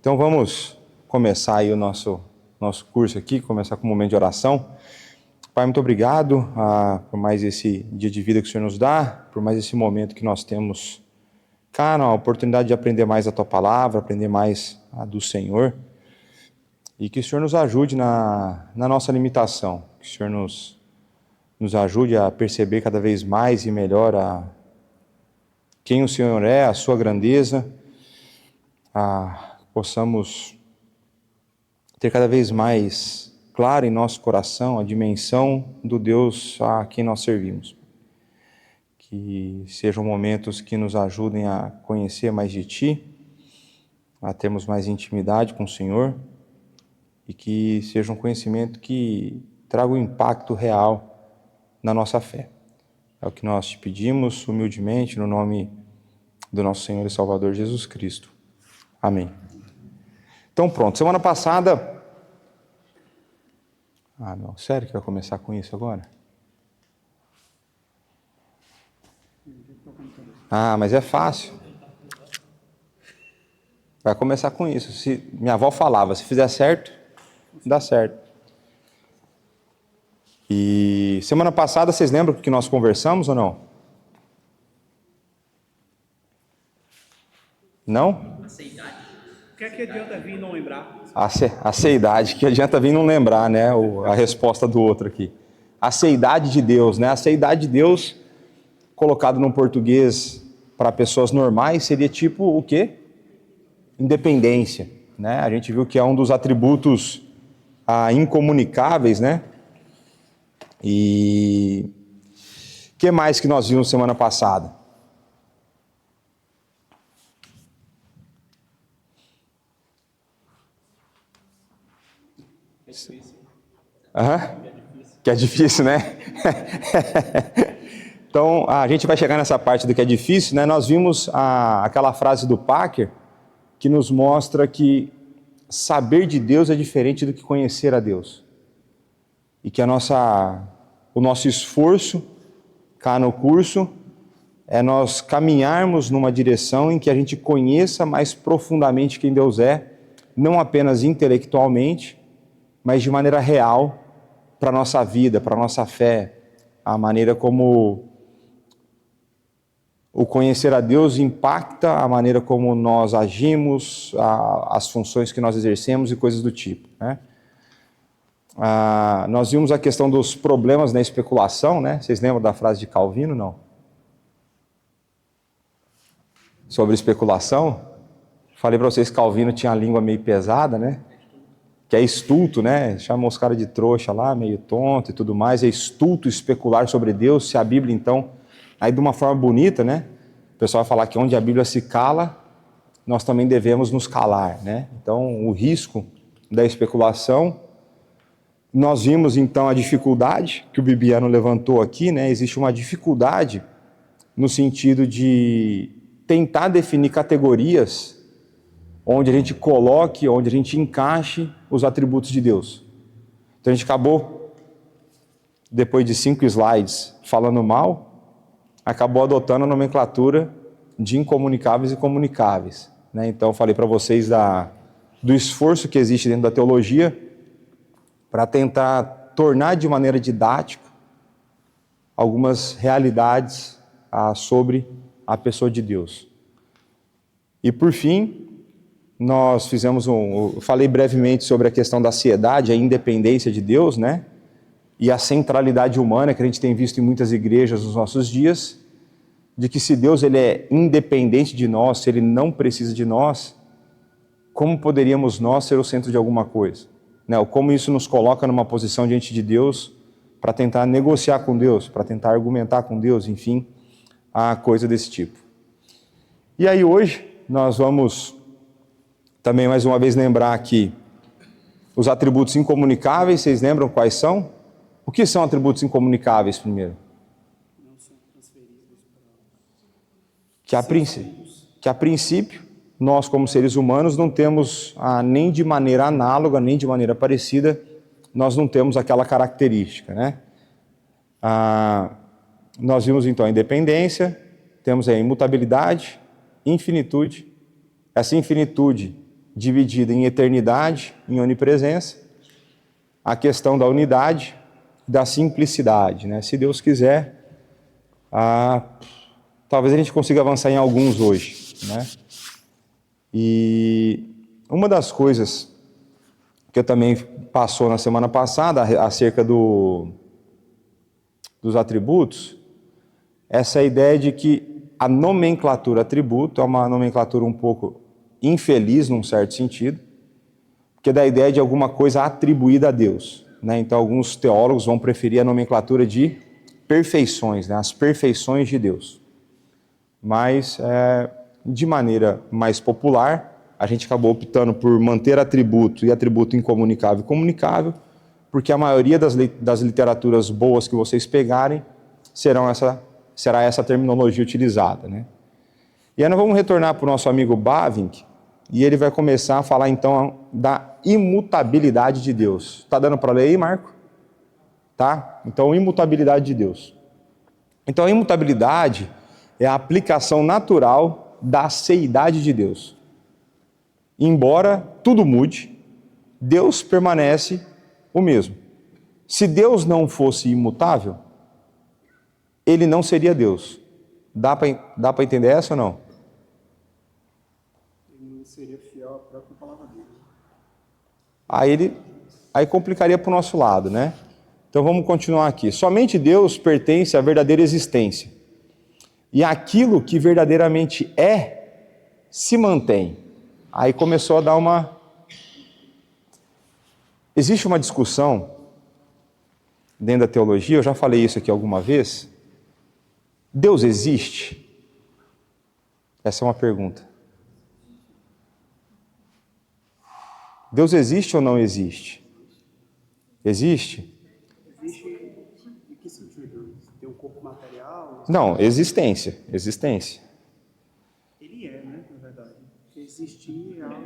Então vamos começar aí o nosso curso aqui, começar com um momento de oração. Pai, muito obrigado por mais esse dia de vida que o Senhor nos dá, por mais esse momento que nós temos, cara, a oportunidade de aprender mais a Tua Palavra, aprender mais a do Senhor, e que o Senhor nos ajude na nossa limitação, que o Senhor nos ajude a perceber cada vez mais e melhor quem o Senhor é, a Sua grandeza, possamos ter cada vez mais claro em nosso coração a dimensão do Deus a quem nós servimos. Que sejam momentos que nos ajudem a conhecer mais de Ti, a termos mais intimidade com o Senhor, e que seja um conhecimento que traga um impacto real na nossa fé. É o que nós te pedimos humildemente no nome do nosso Senhor e Salvador Jesus Cristo. Amém. Então pronto, semana passada... não, sério que vai começar com isso agora? Mas é fácil. Vai começar com isso. Minha avó falava, se fizer certo, dá certo. E semana passada, vocês lembram que nós conversamos ou não? Não? O que é que adianta vir e não lembrar? A ceidade, que adianta vir e não lembrar, né? A resposta do outro aqui. A ceidade de Deus, né? A ceidade de Deus, colocado no português para pessoas normais, seria tipo o quê? Independência, né? A gente viu que é um dos atributos incomunicáveis, né? E o que mais que nós vimos semana passada? Que é difícil, né? Então, a gente vai chegar nessa parte do que é difícil, né? Nós vimos aquela frase do Packer que nos mostra que saber de Deus é diferente do que conhecer a Deus. E que o nosso esforço cá no curso é nós caminharmos numa direção em que a gente conheça mais profundamente quem Deus é, não apenas intelectualmente, mas de maneira real para a nossa vida, para a nossa fé, a maneira como o conhecer a Deus impacta a maneira como nós agimos, as funções que nós exercemos e coisas do tipo, né? Nós vimos a questão dos problemas na especulação, né? Vocês lembram da frase de Calvino, não? Sobre especulação. Falei para vocês que Calvino tinha a língua meio pesada, né? Que é estulto, né? Chamam os caras de trouxa lá, meio tonto e tudo mais. É estulto especular sobre Deus. Se a Bíblia, então, aí de uma forma bonita, né? O pessoal vai falar que onde a Bíblia se cala, nós também devemos nos calar, né? Então, o risco da especulação. Nós vimos, então, a dificuldade que o Bibiano levantou aqui, né? Existe uma dificuldade no sentido de tentar definir categorias onde a gente coloque, onde a gente encaixe os atributos de Deus. Então a gente acabou, depois de 5 slides falando mal, acabou adotando a nomenclatura de incomunicáveis e comunicáveis, né? Então eu falei para vocês do esforço que existe dentro da teologia para tentar tornar de maneira didática algumas realidades sobre a pessoa de Deus. E por fim, nós eu falei brevemente sobre a questão da aciedade, a independência de Deus, né? E a centralidade humana que a gente tem visto em muitas igrejas nos nossos dias, de que se Deus ele é independente de nós, se Ele não precisa de nós, como poderíamos nós ser o centro de alguma coisa? Né? Ou como isso nos coloca numa posição diante de Deus para tentar negociar com Deus, para tentar argumentar com Deus, enfim, a coisa desse tipo. E aí hoje nós vamos também mais uma vez lembrar aqui os atributos incomunicáveis. Vocês lembram quais são? O que são atributos incomunicáveis primeiro? Não são transferíveis Que a princípio, nós como seres humanos não temos, nem de maneira análoga, nem de maneira parecida, nós não temos aquela característica, né? Nós vimos então a independência, temos a imutabilidade, infinitude. Essa infinitude dividida em eternidade, em onipresença, a questão da unidade, da simplicidade, né? Se Deus quiser, talvez a gente consiga avançar em alguns hoje, né? E uma das coisas que eu também passou na semana passada acerca dos atributos, essa ideia de que a nomenclatura atributo é uma nomenclatura um pouco infeliz, num certo sentido, porque dá a ideia de alguma coisa atribuída a Deus, né? Então alguns teólogos vão preferir a nomenclatura de perfeições, né? As perfeições de Deus. Mas, de maneira mais popular, a gente acabou optando por manter atributo e atributo incomunicável e comunicável, porque a maioria das literaturas boas que vocês pegarem será essa terminologia utilizada, né? E aí nós vamos retornar para o nosso amigo Bavinck, e ele vai começar a falar então da imutabilidade de Deus. Tá dando para ler aí, Marco? Tá? Então, imutabilidade de Deus. Então, a imutabilidade é a aplicação natural da seidade de Deus. Embora tudo mude, Deus permanece o mesmo. Se Deus não fosse imutável, ele não seria Deus. Dá para entender essa ou não? Ele não seria fiel à própria palavra dele. Aí complicaria para o nosso lado, né? Então vamos continuar aqui. Somente Deus pertence à verdadeira existência. E aquilo que verdadeiramente se mantém. Aí começou a dar Existe uma discussão dentro da teologia, eu já falei isso aqui alguma vez. Deus existe? Essa é uma pergunta. Deus existe ou não existe? Existe? Existe em que sentido? Tem um corpo material? Não, existência. Ele né, na verdade. Existir é algo...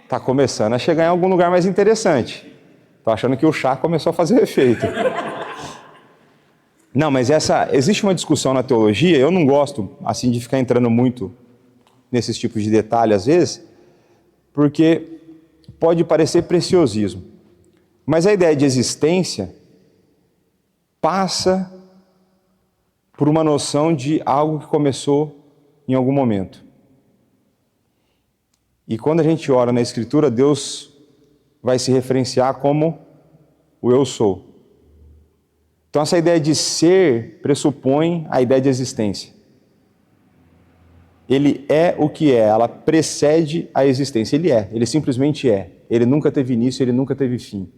Está começando a chegar em algum lugar mais interessante. Estou achando que o chá começou a fazer efeito. Não, mas existe uma discussão na teologia, eu não gosto assim de ficar entrando muito nesses tipos de detalhes às vezes, porque pode parecer preciosismo. Mas a ideia de existência passa por uma noção de algo que começou em algum momento. E quando a gente ora na Escritura, Deus vai se referenciar como o eu sou. Então essa ideia de ser pressupõe a ideia de existência. Ele é o que é, ela precede a existência. Ele simplesmente é. Ele nunca teve início, ele nunca teve fim.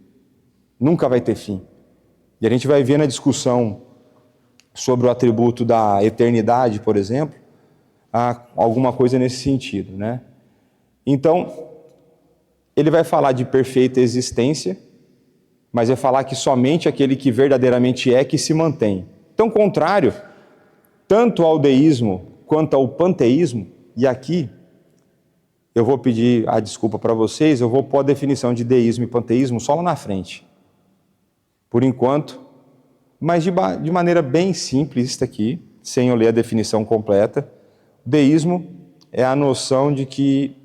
Nunca vai ter fim. E a gente vai ver na discussão sobre o atributo da eternidade, por exemplo, alguma coisa nesse sentido, né? Então, ele vai falar de perfeita existência, mas vai falar que somente aquele que verdadeiramente que se mantém. Então, contrário, tanto ao deísmo quanto ao panteísmo, e aqui eu vou pedir a desculpa para vocês, eu vou pôr a definição de deísmo e panteísmo só lá na frente, por enquanto, mas de maneira bem simples aqui, sem eu ler a definição completa. O deísmo é a noção de que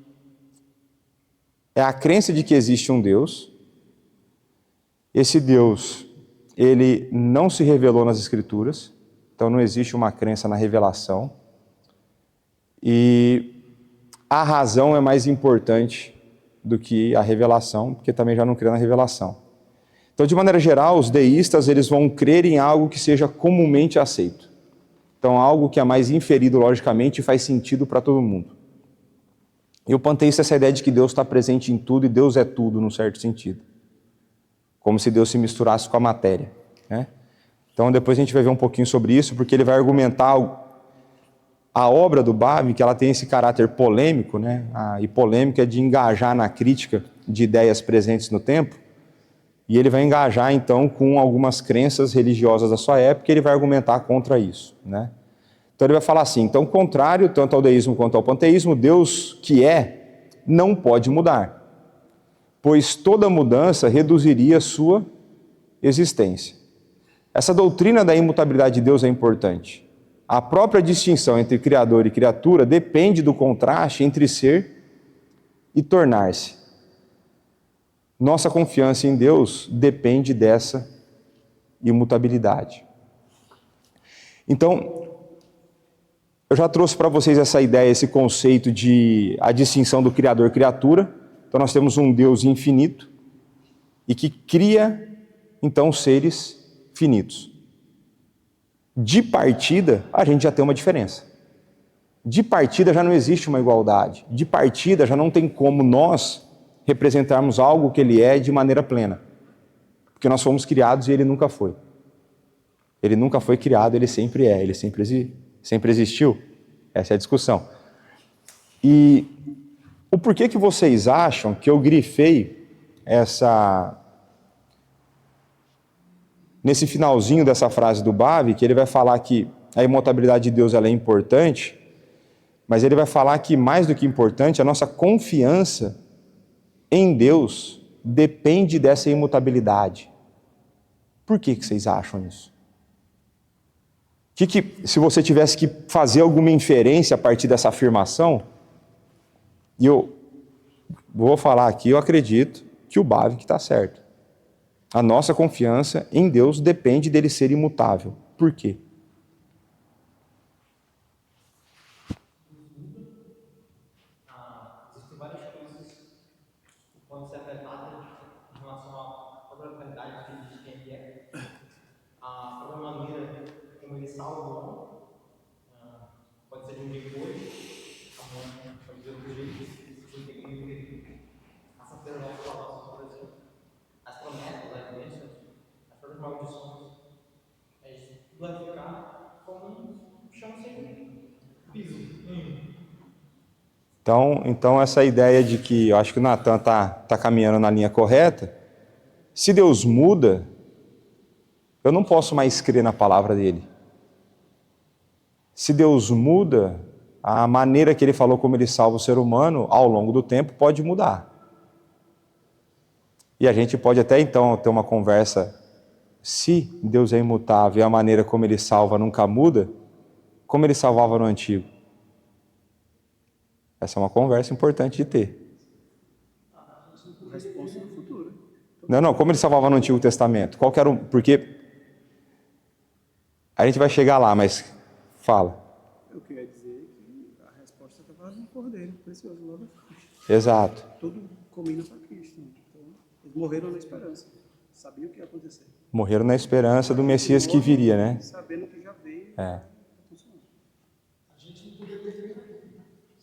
é a crença de que existe um Deus. Esse Deus, ele não se revelou nas Escrituras, então não existe uma crença na revelação. E a razão é mais importante do que a revelação, porque também já não crê na revelação. Então, de maneira geral, os deístas eles vão crer em algo que seja comumente aceito. Então, algo que é mais inferido logicamente e faz sentido para todo mundo. E o panteísta é essa ideia de que Deus está presente em tudo e Deus é tudo, num certo sentido. Como se Deus se misturasse com a matéria, né? Então, depois a gente vai ver um pouquinho sobre isso, porque ele vai argumentar a obra do Bavinck, que ela tem esse caráter polêmico, né? E polêmica é de engajar na crítica de ideias presentes no tempo, e ele vai engajar, então, com algumas crenças religiosas da sua época, e ele vai argumentar contra isso, né? Então ele vai falar assim, então, contrário tanto ao deísmo quanto ao panteísmo, Deus que não pode mudar, pois toda mudança reduziria sua existência. Essa doutrina da imutabilidade de Deus é importante. A própria distinção entre Criador e criatura depende do contraste entre ser e tornar-se. Nossa confiança em Deus depende dessa imutabilidade. Então, eu já trouxe para vocês essa ideia, esse conceito de a distinção do Criador-criatura. Então nós temos um Deus infinito e que cria, então, seres finitos. De partida, a gente já tem uma diferença. De partida já não existe uma igualdade. De partida já não tem como nós representarmos algo que ele é de maneira plena. Porque nós fomos criados e ele nunca foi. Ele nunca foi criado, ele sempre é, ele sempre existiu. Essa é a discussão. E o porquê que vocês acham que eu grifei nesse finalzinho dessa frase do Bavy, que ele vai falar que a imutabilidade de Deus ela é importante, mas ele vai falar que mais do que importante, a nossa confiança em Deus depende dessa imutabilidade. Por que vocês acham isso? Se você tivesse que fazer alguma inferência a partir dessa afirmação, e eu vou falar aqui, eu acredito que o Bavy está certo. A nossa confiança em Deus depende dele ser imutável. Por quê? Existem várias coisas que podem ser afetadas em relação à própria qualidade de quem ele é, a própria maneira como ele salva o homem, pode ser de um dia depois, amanhã, pode ser outro jeito, essa feira nova salvação, por exemplo, as promessas, as bênçãos, as próprias maldições, tudo vai ficar como um chão sem piso. Então essa ideia de que, eu acho que o Natan está caminhando na linha correta, se Deus muda, eu não posso mais crer na palavra dele. Se Deus muda, a maneira que ele falou como ele salva o ser humano, ao longo do tempo, pode mudar. E a gente pode até então ter uma conversa, se Deus é imutável e a maneira como ele salva nunca muda, como ele salvava no antigo? Essa é uma conversa importante de ter. Resposta no futuro. Não, como ele salvava no Antigo Testamento? Qual que era porque a gente vai chegar lá, mas fala. Eu queria dizer que a resposta estava no Cordeiro, precioso lá da cruz. Exato. Tudo combina para Cristo. Então, eles morreram na esperança. Sabiam o que ia acontecer. Morreram na esperança do Messias que viria, né? Sabendo que já veio. É.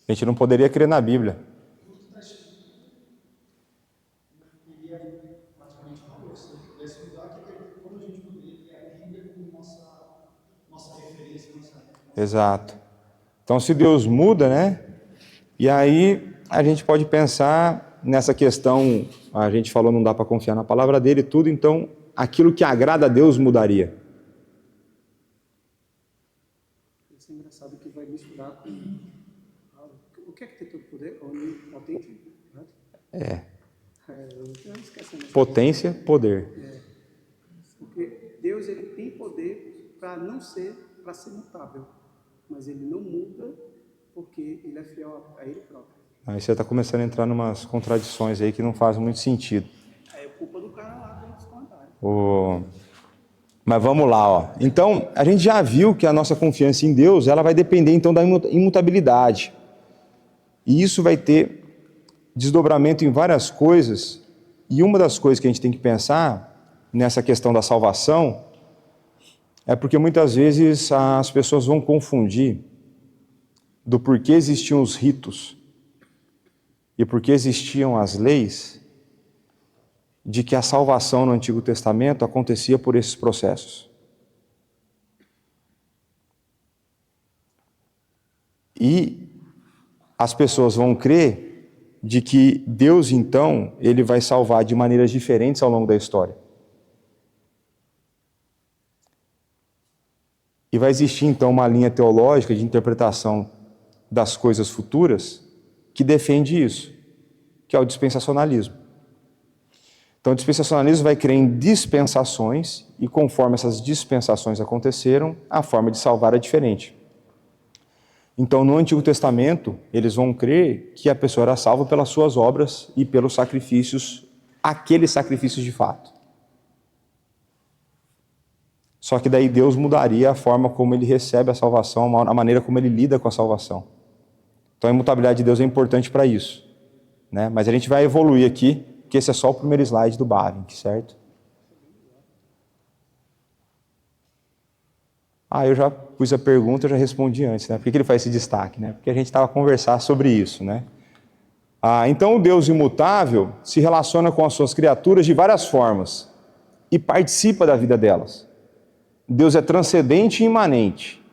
A gente não poderia crer na Bíblia. Exato. Então, se Deus muda, né? E aí a gente pode pensar nessa questão, a gente falou não dá para confiar na palavra dele e tudo, então aquilo que agrada a Deus mudaria. Isso é engraçado que vai misturar com... O que é que tem todo poder? Onipotente? É. Eu esqueci. Potência, poder. Porque Deus ele tem poder para ser mutável. Mas ele não muda porque ele é fiel a ele próprio. Aí você está começando a entrar em umas contradições aí que não fazem muito sentido. É culpa do cara lá dos comentários. Mas vamos lá, ó. Então, a gente já viu que a nossa confiança em Deus, ela vai depender então da imutabilidade. E isso vai ter desdobramento em várias coisas. E uma das coisas que a gente tem que pensar nessa questão da salvação é porque muitas vezes as pessoas vão confundir do porquê existiam os ritos e porquê existiam as leis, de que a salvação no Antigo Testamento acontecia por esses processos. E as pessoas vão crer de que Deus, então, ele vai salvar de maneiras diferentes ao longo da história. E vai existir, então, uma linha teológica de interpretação das coisas futuras que defende isso, que é o dispensacionalismo. Então, o dispensacionalismo vai crer em dispensações e, conforme essas dispensações aconteceram, a forma de salvar é diferente. Então, no Antigo Testamento, eles vão crer que a pessoa era salva pelas suas obras e pelos sacrifícios, aqueles sacrifícios de fato. Só que daí Deus mudaria a forma como ele recebe a salvação, a maneira como ele lida com a salvação. Então a imutabilidade de Deus é importante para isso, né? Mas a gente vai evoluir aqui, porque esse é só o primeiro slide do Bavinck, certo? Eu já pus a pergunta, eu já respondi antes, né? Por que ele faz esse destaque, né? Porque a gente estava a conversar sobre isso, né? Então o Deus imutável se relaciona com as suas criaturas de várias formas e participa da vida delas. Deus é transcendente e imanente.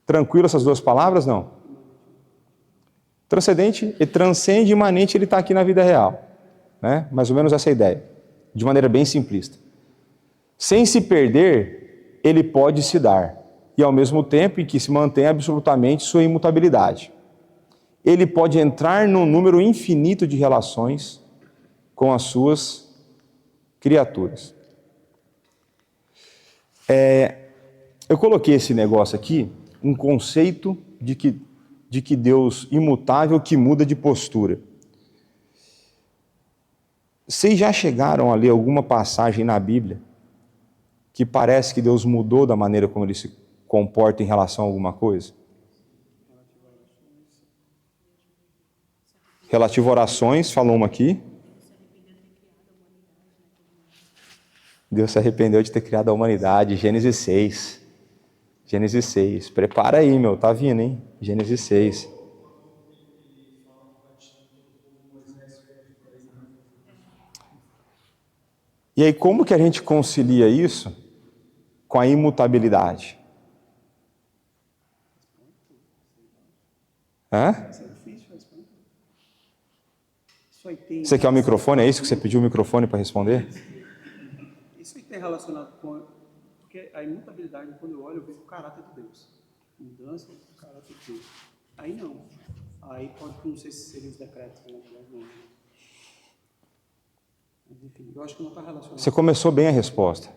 Tranquilo essas duas palavras? Não. Transcendente e transcende, imanente, ele está aqui na vida real, né? Mais ou menos essa ideia, de maneira bem simplista. Sem se perder, ele pode se dar, e ao mesmo tempo em que se mantém absolutamente sua imutabilidade. Ele pode entrar num número infinito de relações com as suas criaturas. Eu coloquei esse negócio aqui, um conceito de que Deus imutável que muda de postura. Vocês já chegaram a ler alguma passagem na Bíblia que parece que Deus mudou da maneira como ele se comporta em relação a alguma coisa? Relativo a orações, falou uma aqui. Deus se arrependeu de ter criado a humanidade, Gênesis 6. Gênesis 6. Prepara aí, meu, tá vindo, hein? Gênesis 6. E aí, como que a gente concilia isso com a imutabilidade? Isso é difícil responder. Isso aí tem... Você quer o microfone? É isso que você pediu o microfone para responder? Isso aí tem relacionado com... Porque a imutabilidade, quando eu olho, eu vejo o caráter de Deus. Mudança do caráter de Deus. Aí não. Aí pode, não sei se seriam os decretos, na verdade, não. Mas, enfim, eu acho que não está relacionado. Você começou bem a resposta.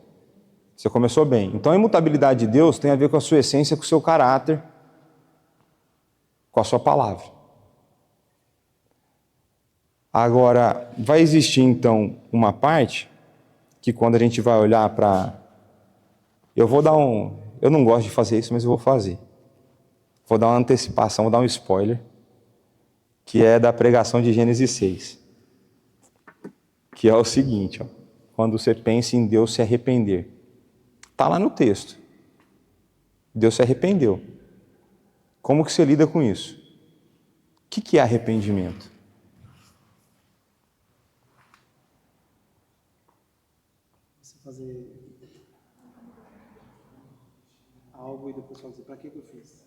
Você começou bem. Então a imutabilidade de Deus tem a ver com a sua essência, com o seu caráter, com a sua palavra. Agora, vai existir então uma parte que quando a gente vai olhar para... Eu não gosto de fazer isso, mas eu vou fazer. Vou dar uma antecipação, vou dar um spoiler, que é da pregação de Gênesis 6. Que é o seguinte, quando você pensa em Deus se arrepender. Está lá no texto. Deus se arrependeu. Como que você lida com isso? O que é arrependimento? Você fazer algo e depois falar assim, para que eu fiz?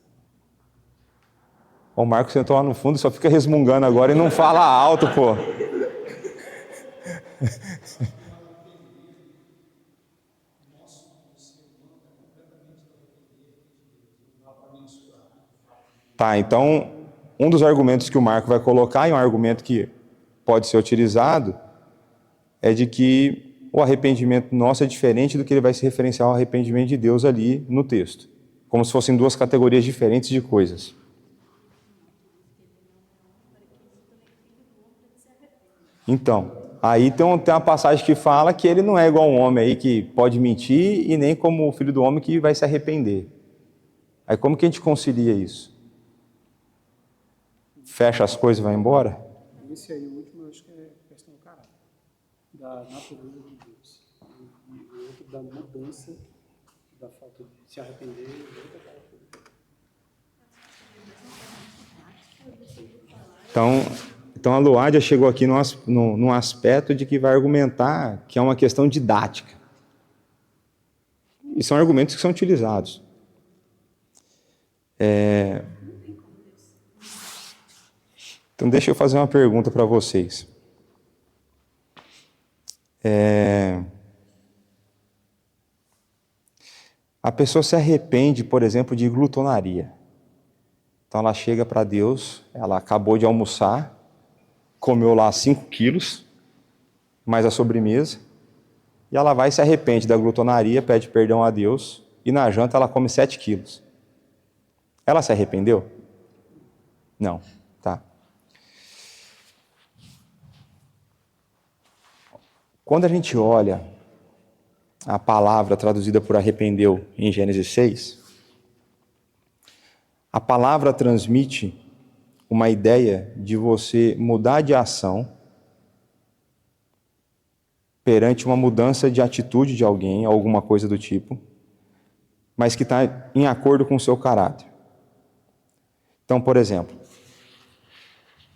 O Marcos sentou lá no fundo e só fica resmungando agora e não fala alto, pô. Tá, então, um dos argumentos que o Marco vai colocar, e um argumento que pode ser utilizado, é de que o arrependimento nosso é diferente do que ele vai se referenciar ao arrependimento de Deus ali no texto. Como se fossem duas categorias diferentes de coisas. Então, aí tem uma passagem que fala que ele não é igual a um homem aí que pode mentir e nem como o filho do homem que vai se arrepender. Aí como que a gente concilia isso? Fecha as coisas e vai embora? Esse aí, o último, eu acho que é questão do caráter, da natureza de Deus. E o outro da mudança, da falta de se arrepender, e outra Então a Luádia chegou aqui num aspecto de que vai argumentar que é uma questão didática. E são argumentos que são utilizados. Então deixa eu fazer uma pergunta para vocês. A pessoa se arrepende, por exemplo, de glutonaria. Então ela chega para Deus, ela acabou de almoçar, comeu lá 5 quilos, mais a sobremesa, e ela vai e se arrepende da glutonaria, pede perdão a Deus, e na janta ela come 7 quilos. Ela se arrependeu? Não. Tá. Quando a gente olha a palavra traduzida por arrependeu em Gênesis 6, a palavra transmite uma ideia de você mudar de ação perante uma mudança de atitude de alguém, alguma coisa do tipo, mas que está em acordo com o seu caráter. Então, por exemplo,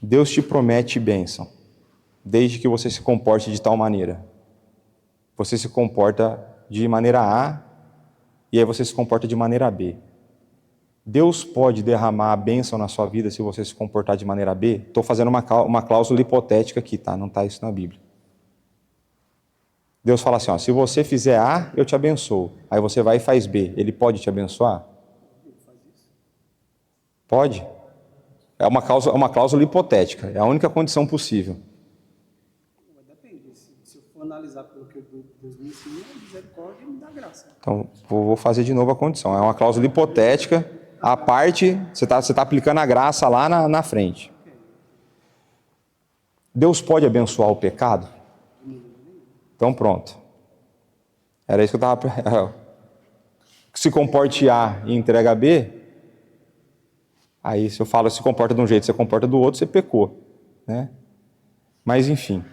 Deus te promete bênção, desde que você se comporte de tal maneira. Você se comporta de maneira A, e aí você se comporta de maneira B. Deus pode derramar a bênção na sua vida se você se comportar de maneira B? Estou fazendo uma cláusula hipotética aqui, tá? Não está isso na Bíblia. Deus fala assim, ó, se você fizer A, eu te abençoo. Aí você vai e faz B. Ele pode te abençoar? Pode. É uma cláusula hipotética. É a única condição possível. Depende. Se eu for analisar pelo que Deus me ensina, a misericórdia me dá graça. Então, vou fazer de novo a condição. É uma cláusula hipotética. A parte, você tá aplicando a graça lá na frente. Deus pode abençoar o pecado? Então pronto. Era isso que eu estava... Se comporte A e entrega B, aí se eu falo se comporta de um jeito, se comporta do outro, você pecou, né? Mas enfim.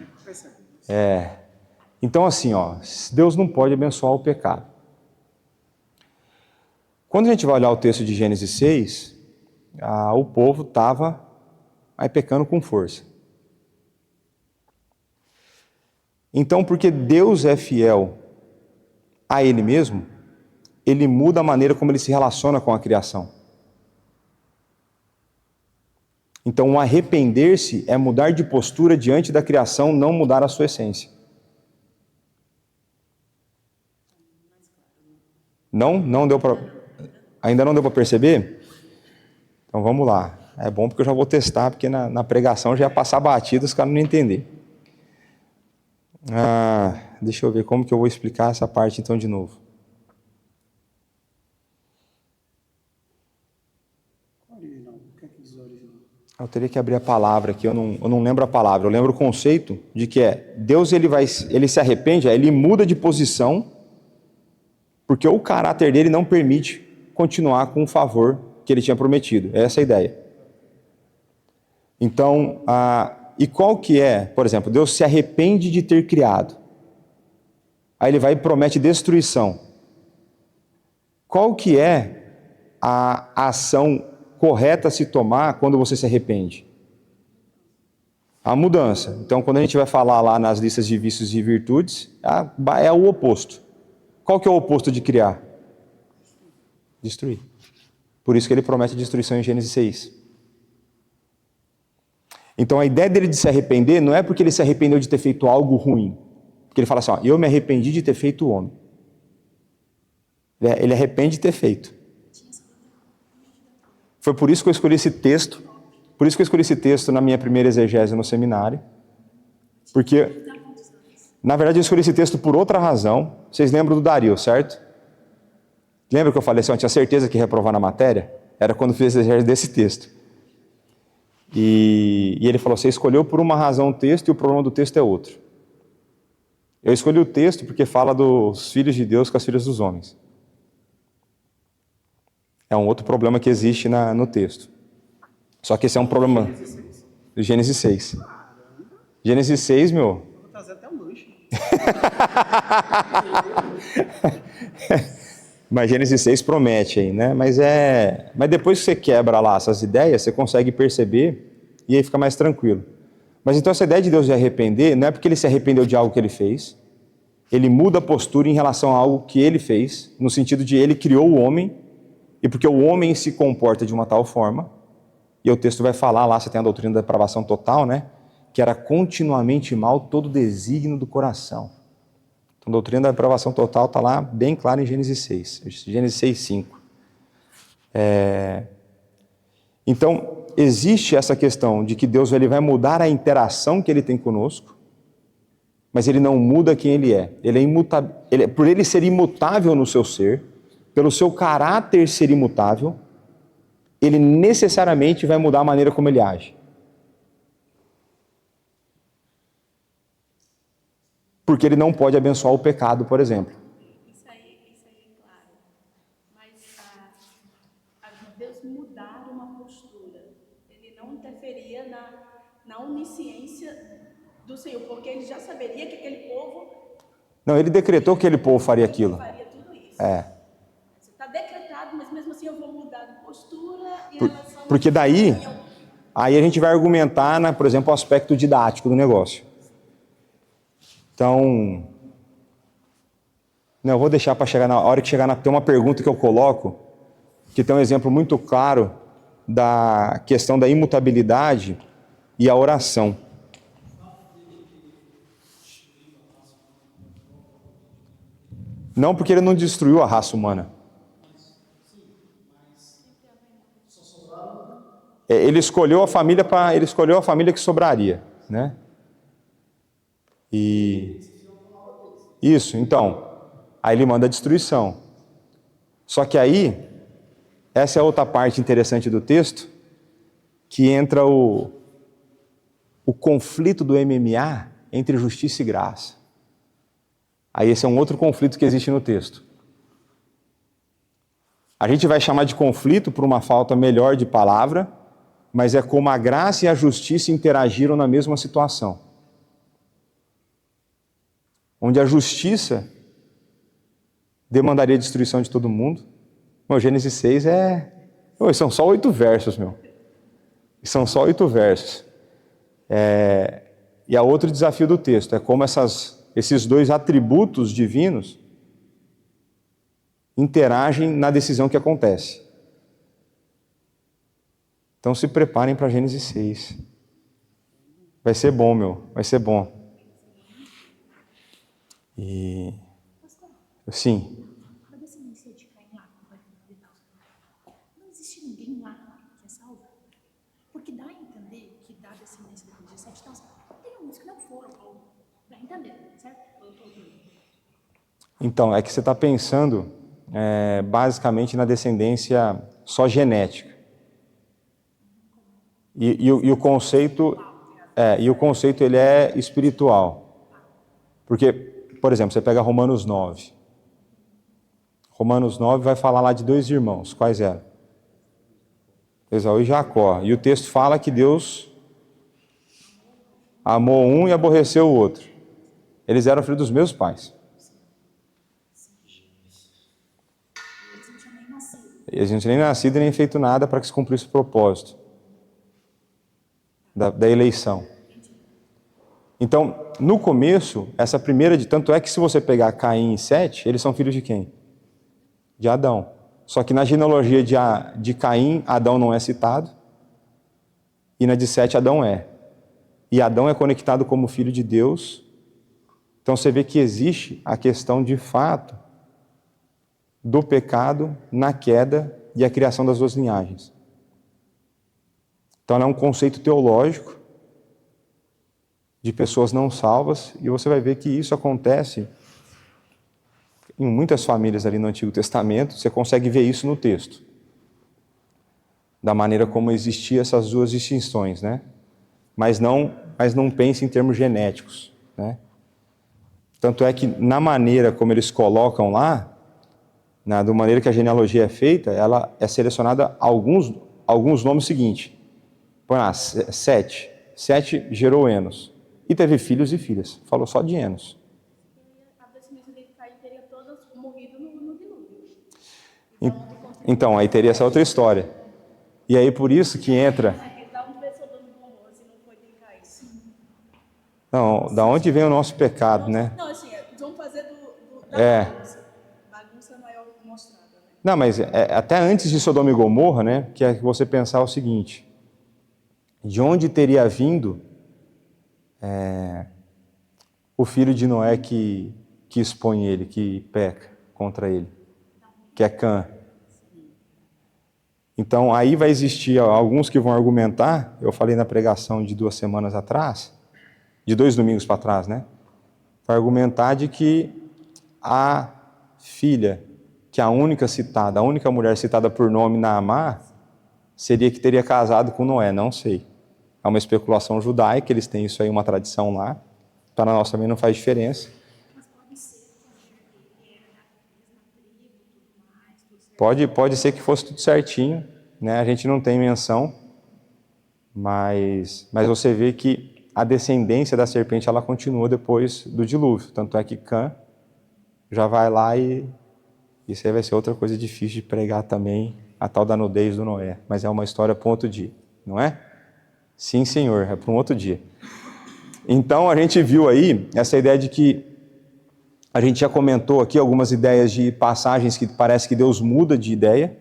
Então assim, ó, Deus não pode abençoar o pecado. Quando a gente vai olhar o texto de Gênesis 6, o povo estava aí pecando com força. Então, porque Deus é fiel a Ele mesmo, Ele muda a maneira como Ele se relaciona com a criação. Então, o arrepender-se é mudar de postura diante da criação, não mudar a sua essência. Não deu para... Ainda não deu para perceber? Então, vamos lá. É bom porque eu já vou testar, porque na pregação já ia passar batido, os caras não entender. Deixa eu ver como que eu vou explicar essa parte então de novo. Original. O que é que diz original? Eu teria que abrir a palavra aqui, eu não lembro a palavra, eu lembro o conceito de que Deus ele se arrepende, ele muda de posição, porque o caráter dele não permite continuar com o favor que ele tinha prometido. Essa é a ideia. Então, e qual que é, por exemplo, Deus se arrepende de ter criado. Aí ele vai e promete destruição. Qual que é a ação correta a se tomar quando você se arrepende? A mudança. Então, quando a gente vai falar lá nas listas de vícios e virtudes, é o oposto. Qual que é o oposto de criar? Destruir. Por isso que ele promete destruição em Gênesis 6. Então a ideia dele de se arrepender não é porque ele se arrependeu de ter feito algo ruim. Porque ele fala assim, eu me arrependi de ter feito o homem. Ele arrepende de ter feito. Foi por isso que eu escolhi esse texto. Por isso que eu escolhi esse texto na minha primeira exegese no seminário. Porque, na verdade, eu escolhi esse texto por outra razão. Vocês lembram do Dario, certo? Lembra que eu falei assim, eu tinha certeza que ia reprovar na matéria? Era quando fiz exegese desse texto. E ele falou, você escolheu por uma razão o texto e o problema do texto é outro. Eu escolhi o texto porque fala dos filhos de Deus com as filhas dos homens. É um outro problema que existe no texto. Só que esse é um problema... Gênesis 6. Gênesis 6, meu... Vou trazer até um lanche. Mas Gênesis 6 promete aí, né? Mas depois que você quebra lá essas ideias, você consegue perceber e aí fica mais tranquilo. Mas então essa ideia de Deus de arrepender não é porque ele se arrependeu de algo que ele fez. Ele muda a postura em relação a algo que ele fez, no sentido de ele criou o homem, e porque o homem se comporta de uma tal forma, e o texto vai falar lá, você tem a doutrina da depravação total, né? Que era continuamente mal todo desígnio do coração. Então, a doutrina da depravação total está lá bem clara em Gênesis 6. Gênesis 6, 5. Então, existe essa questão de que Deus ele vai mudar a interação que ele tem conosco, mas ele não muda quem ele é. Ele é imutável. Por ele ser imutável no seu ser, pelo seu caráter ser imutável, ele necessariamente vai mudar a maneira como ele age. Porque ele não pode abençoar o pecado, por exemplo. Isso aí é claro. Mas Deus mudar uma postura, ele não interferia na onisciência do Senhor, porque ele já saberia que aquele povo Não, ele decretou que aquele povo faria aquilo. faria tudo isso. É. Está decretado, mas mesmo assim eu vou mudar de postura em relação Porque daí, aí a gente vai argumentar, por exemplo, o aspecto didático do negócio. Então, não, eu vou deixar para chegar na hora que chegar tem uma pergunta que eu coloco, que tem um exemplo muito claro da questão da imutabilidade e a oração. Não porque ele não destruiu a raça humana. Ele escolheu a família que sobraria, né? E isso, então, aí ele manda a destruição. Só que aí, essa é outra parte interessante do texto, que entra o conflito do MMA entre justiça e graça. Aí esse é um outro conflito que existe no texto. A gente vai chamar de conflito por uma falta melhor de palavra, mas é como a graça e a justiça interagiram na mesma situação. Onde a justiça demandaria a destruição de todo mundo. O Gênesis 6 são só 8 versos, meu. São só 8 versos. E há outro desafio do texto, é como esses dois atributos divinos interagem na decisão que acontece. Então se preparem para Gênesis 6. Vai ser bom, meu. Vai ser bom. E... Sim. a descendência de Caim lá, não existe ninguém lá que é salvo. Porque dá a entender que da descendência depois de 7, tem alguns que não foram, dá a entender, certo? Então, é que você está pensando basicamente na descendência só genética. E o conceito ele é espiritual. Porque, por exemplo, você pega Romanos 9. Romanos 9 vai falar lá de 2 irmãos. Quais eram? Esaú e Jacó. E o texto fala que Deus amou um e aborreceu o outro. Eles eram filhos dos meus pais. Eles não tinham nem nascido e nem feito nada para que se cumprisse o propósito da eleição. Então, no começo, essa primeira tanto é que se você pegar Caim e Sete, eles são filhos de quem? De Adão. Só que na genealogia de Caim, Adão não é citado, e na de Sete, Adão é. E Adão é conectado como filho de Deus. Então você vê que existe a questão de fato do pecado na queda e a criação das 2 linhagens. Então é um conceito teológico de pessoas não salvas, e você vai ver que isso acontece em muitas famílias ali no Antigo Testamento. Você consegue ver isso no texto, da maneira como existiam essas 2 distinções, né? Mas não pense em termos genéticos, né? Tanto é que na maneira como eles colocam lá, da maneira que a genealogia é feita, ela é selecionada alguns nomes seguintes. Põe lá, Sete. Sete gerou Enos. E teve filhos e filhas. Falou só de Enos. A descendência de Caim teria todas morrido no dilúvio. Então, aí teria essa outra história. E aí por isso que entra... Dá um preço do Gomorra, se não foi de Caim. Não, da onde vem o nosso pecado, né? Não, assim, vamos fazer da bagunça. Bagunça maior mostrada, né? Não, mas até antes de Sodoma e Gomorra, né? Que é você pensar o seguinte: de onde teria vindo o filho de Noé que expõe ele, que peca contra ele, que é Cã. Então aí vai existir alguns que vão argumentar, eu falei na pregação de 2 semanas atrás, de 2 domingos para trás, né? Vai argumentar de que a filha, que é a única mulher citada por nome Naamá, seria que teria casado com Noé, não sei. É uma especulação judaica, eles têm isso aí, uma tradição lá. Para nós também não faz diferença. Pode ser que fosse tudo certinho, né? A gente não tem menção, mas você vê que a descendência da serpente ela continua depois do dilúvio. Tanto é que Cã já vai lá e isso aí vai ser outra coisa difícil de pregar também, a tal da nudez do Noé. Mas é uma história para um outro dia, não é? Sim, senhor, é para um outro dia. Então a gente viu aí essa ideia de que a gente já comentou aqui algumas ideias de passagens que parece que Deus muda de ideia.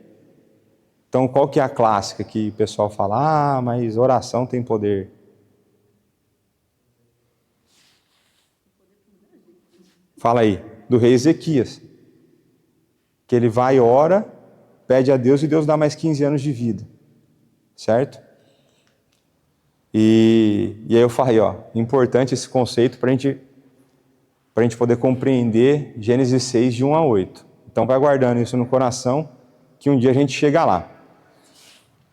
Então qual que é a clássica que o pessoal fala? Mas oração tem poder. Fala aí, do rei Ezequias. Que ele vai e ora, pede a Deus e Deus dá mais 15 anos de vida. Certo? E aí eu falei, importante esse conceito para a gente poder compreender Gênesis 6, de 1 a 8. Então vai guardando isso no coração, que um dia a gente chega lá.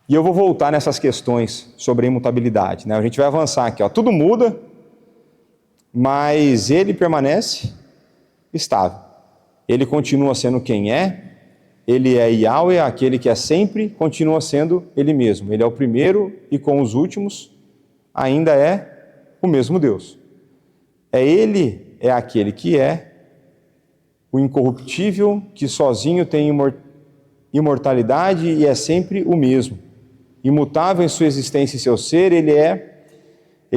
E eu vou voltar nessas questões sobre a imutabilidade, né? A gente vai avançar aqui, tudo muda, mas ele permanece estável. Ele continua sendo quem é, ele é Yahweh, aquele que é sempre, continua sendo ele mesmo. Ele é o primeiro e com os últimos ainda é o mesmo Deus. Ele é aquele que é o incorruptível, que sozinho tem imortalidade e é sempre o mesmo. Imutável em sua existência e seu ser, ele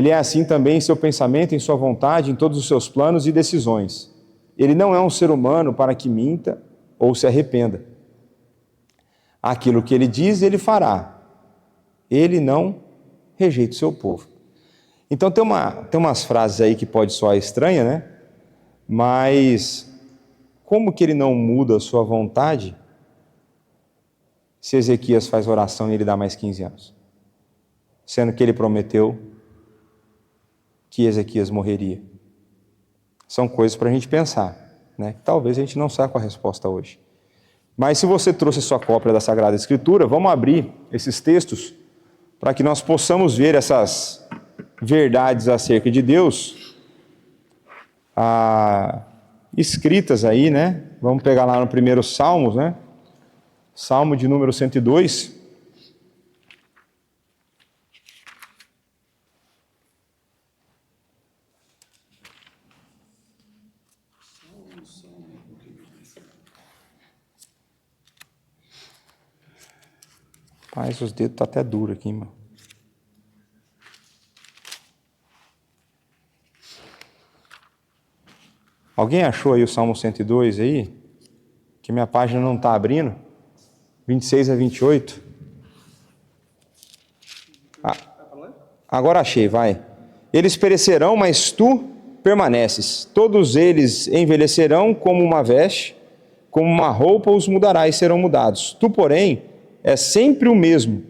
é assim também em seu pensamento, em sua vontade, em todos os seus planos e decisões. Ele não é um ser humano para que minta ou se arrependa. Aquilo que ele diz, ele fará. Ele não rejeita o seu povo. Então tem umas frases aí que pode soar estranha, né? Mas como que ele não muda a sua vontade se Ezequias faz oração e ele dá mais 15 anos? Sendo que ele prometeu que Ezequias morreria. São coisas para a gente pensar, né? Talvez a gente não saiba com a resposta hoje. Mas se você trouxe a sua cópia da Sagrada Escritura, vamos abrir esses textos para que nós possamos ver essas verdades acerca de Deus escritas aí, né? Vamos pegar lá no primeiro Salmos, né? Salmo de número 102. Rapaz, os dedos estão até duros aqui, mano. Alguém achou aí o Salmo 102 aí? Que minha página não está abrindo? 26 a 28. Agora achei, vai. Eles perecerão, mas tu permaneces. Todos eles envelhecerão como uma veste, como uma roupa os mudará e serão mudados. Tu, porém, és sempre o mesmo,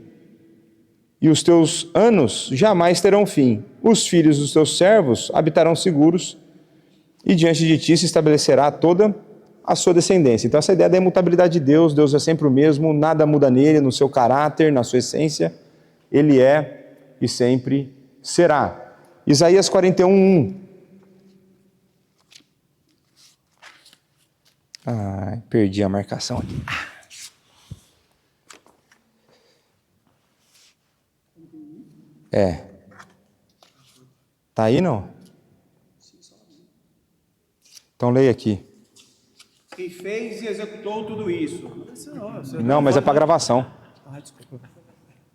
e os teus anos jamais terão fim. Os filhos dos teus servos habitarão seguros, e diante de ti se estabelecerá toda a sua descendência. Então essa ideia da imutabilidade de Deus, Deus é sempre o mesmo, nada muda nele, no seu caráter, na sua essência, ele é e sempre será. Isaías 41:1. Perdi a marcação aqui. Tá aí não? Então leia aqui. Quem fez e executou tudo isso. Não, mas é para gravação.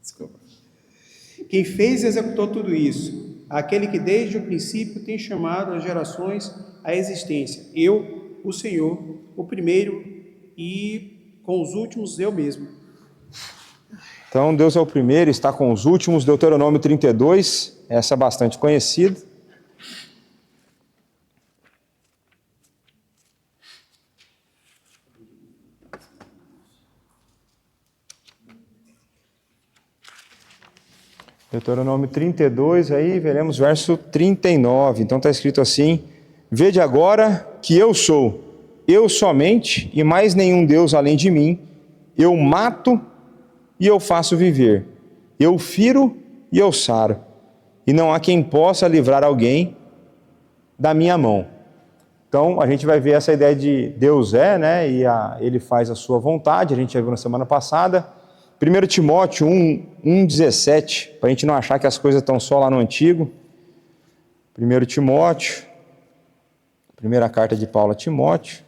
Desculpa. Quem fez e executou tudo isso, aquele que desde o princípio tem chamado as gerações à existência. Eu, o Senhor, o primeiro, e com os últimos eu mesmo. Então Deus é o primeiro, está com os últimos. Deuteronômio 32, essa é bastante conhecida. Deuteronômio 32, aí veremos verso 39. Então está escrito assim: vede agora que eu sou, eu somente, e mais nenhum Deus além de mim. Eu mato e eu faço viver. Eu firo e eu saro. E não há quem possa livrar alguém da minha mão. Então, a gente vai ver essa ideia de Deus né? E ele faz a sua vontade, a gente já viu na semana passada. 1 Timóteo 1:17, para a gente não achar que as coisas estão só lá no Antigo. 1 Timóteo, primeira carta de Paulo a Timóteo.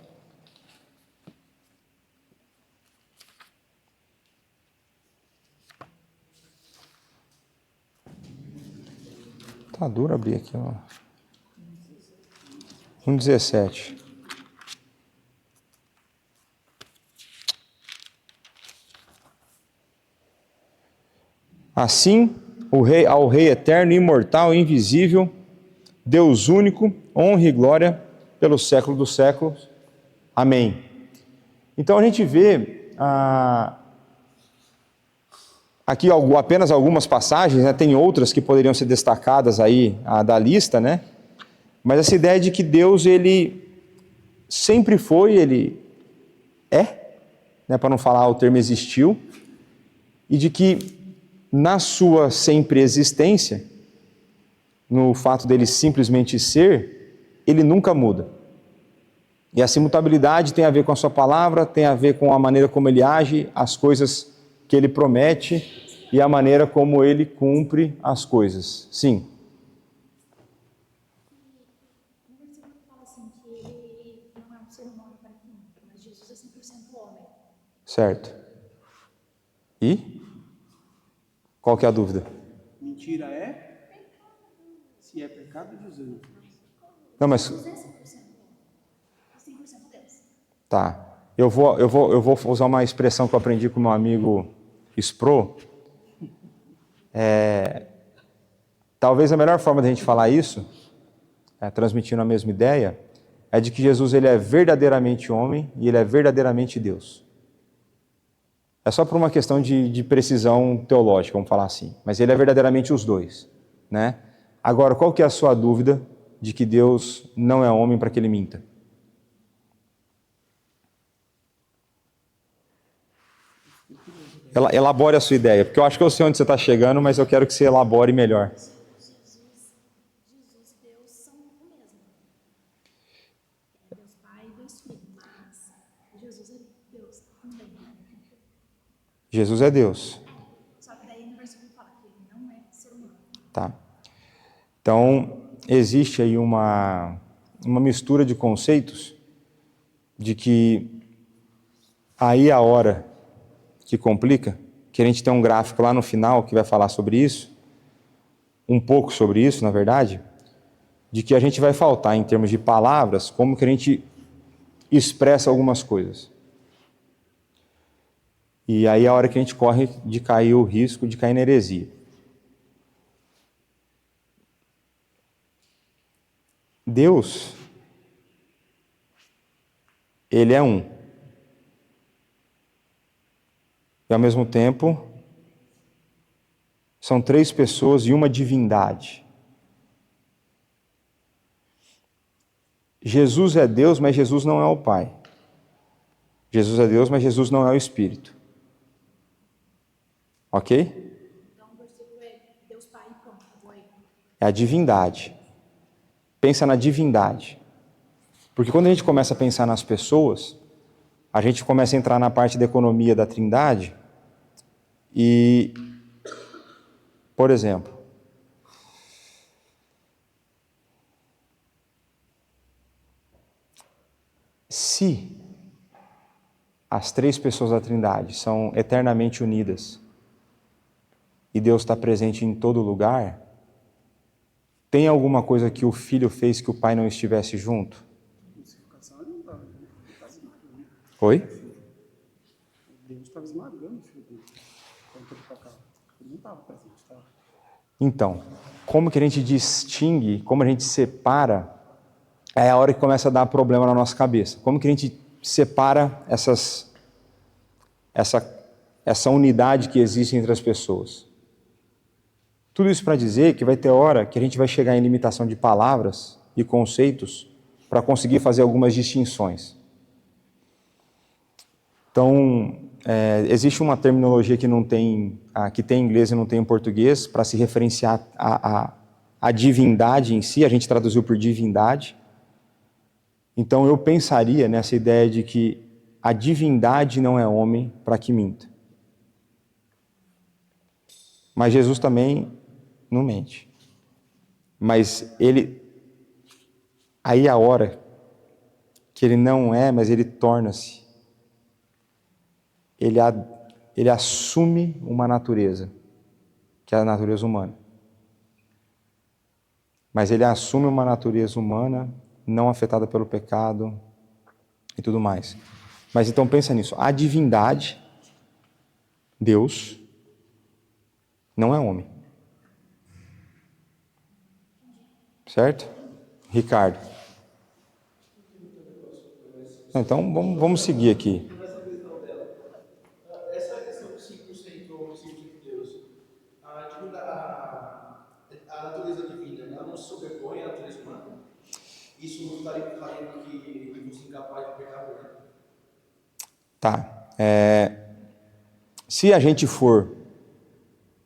Tá duro abrir aqui, ó. 1:17. Assim, ao Rei eterno, imortal e invisível, Deus único, honra e glória pelo século dos séculos. Amém. Então a gente vê aqui apenas algumas passagens, né? Tem outras que poderiam ser destacadas aí da lista, né? Mas essa ideia de que Deus, ele sempre foi, ele né? Para não falar o termo existiu, e de que na sua sempre existência, no fato dele simplesmente ser, ele nunca muda. E essa imutabilidade tem a ver com a sua palavra, tem a ver com a maneira como ele age, as coisas que ele promete e a maneira como ele cumpre as coisas. Sim. No versículo fala assim que ele não é um ser humano para quem, mas Jesus é 100% homem. Certo. E? Qual que é a dúvida? Mentira se é pecado, Jesus. Não, mas... Jesus é 100% homem, 100% Deus. Tá. Eu vou usar uma expressão que eu aprendi com meu amigo Spro. Talvez a melhor forma de a gente falar isso, transmitindo a mesma ideia, é de que Jesus ele é verdadeiramente homem e ele é verdadeiramente Deus. É só por uma questão de precisão teológica, vamos falar assim. Mas ele é verdadeiramente os dois, né? Agora, qual que é a sua dúvida de que Deus não é homem para que ele minta? Elabore a sua ideia, porque eu acho que eu sei onde você está chegando, mas eu quero que você elabore melhor. Jesus e Deus são o mesmo. É Deus Pai e Deus Filho, mas Jesus é Deus também. Jesus é Deus. Só que daí no versículo fala que ele não é ser humano. Tá. Então, existe aí uma mistura de conceitos de que aí a hora que complica, que a gente tem um gráfico lá no final que vai falar sobre isso, um pouco sobre isso, na verdade, de que a gente vai faltar em termos de palavras, como que a gente expressa algumas coisas. E aí é a hora que a gente corre de cair o risco de cair na heresia. Deus, ele é um. E ao mesmo tempo, são três pessoas e uma divindade. Jesus é Deus, mas Jesus não é o Pai. Jesus é Deus, mas Jesus não é o Espírito. Ok? Então o versículo é Deus Pai e pronto, acabou aí. É a divindade. Pensa na divindade. Porque quando a gente começa a pensar nas pessoas, a gente começa a entrar na parte da economia da Trindade e, por exemplo, se as três pessoas da Trindade são eternamente unidas e Deus está presente em todo lugar, tem alguma coisa que o Filho fez que o Pai não estivesse junto? Crucificação ele não estava, ele estava esmagando. Oi? Deus estava esmagando o filho dele. Quando ele para cá. Ele não estava presente, estava. Então, como que a gente distingue, como a gente separa, é a hora que começa a dar problema na nossa cabeça. Como que a gente separa essa unidade que existe entre as pessoas? Tudo isso para dizer que vai ter hora que a gente vai chegar em limitação de palavras e conceitos para conseguir fazer algumas distinções. Então, existe uma terminologia que não tem, que tem em inglês e não tem em português, para se referenciar a divindade em si, a gente traduziu por divindade. Então eu pensaria nessa ideia de que a divindade não é homem para que minta. Mas Jesus também não mente. Mas aí a hora que ele não é, mas ele torna-se. Ele assume uma natureza, que é a natureza humana. Mas ele assume uma natureza humana não afetada pelo pecado e tudo mais. Mas então pensa nisso, a divindade, Deus, não é homem. Certo? Ricardo. Então vamos seguir aqui. Essa questão do 5% ou 5% de Deus, a natureza divina, ela não se sobrepõe à natureza humana? Isso não estaria falando que você é incapaz de pecar, né? Tá. Se a gente for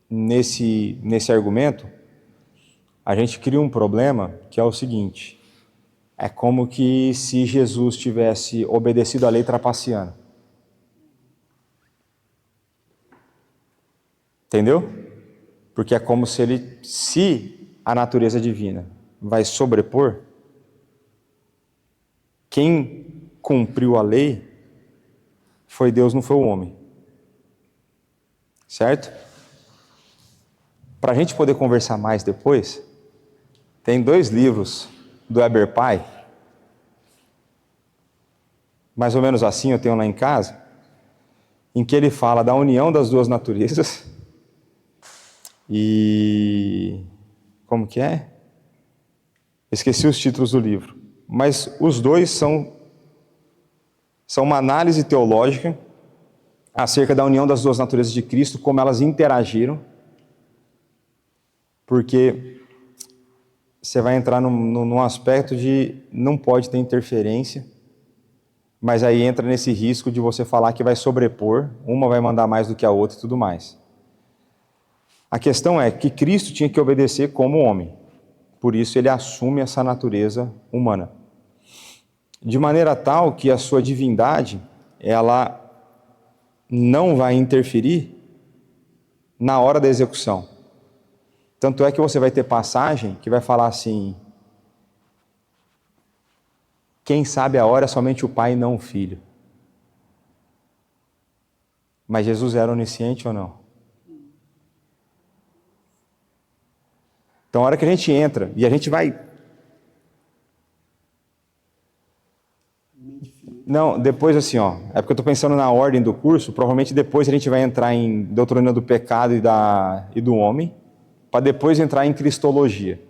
nesse argumento, a gente cria um problema que é o seguinte: é como que se Jesus tivesse obedecido à lei trapaceana. Entendeu? Porque é como se a natureza divina vai sobrepor, quem cumpriu a lei foi Deus, não foi o homem. Certo? Para a gente poder conversar mais depois, tem 2 livros do Eberpai, mais ou menos assim eu tenho lá em casa, em que ele fala da união das 2 naturezas e... como que é? Esqueci os títulos do livro, mas os 2 são uma análise teológica acerca da união das 2 naturezas de Cristo, como elas interagiram, porque você vai entrar num aspecto de não pode ter interferência, mas aí entra nesse risco de você falar que vai sobrepor, uma vai mandar mais do que a outra e tudo mais. A questão é que Cristo tinha que obedecer como homem, por isso ele assume essa natureza humana. De maneira tal que a sua divindade, ela não vai interferir na hora da execução. Tanto é que você vai ter passagem que vai falar assim: quem sabe a hora é somente o Pai e não o Filho. Mas Jesus era onisciente ou não? Então a hora que a gente entra, e a gente vai... Não, depois assim, é porque eu estou pensando na ordem do curso, provavelmente depois a gente vai entrar em doutrina do pecado e do homem, para depois entrar em cristologia.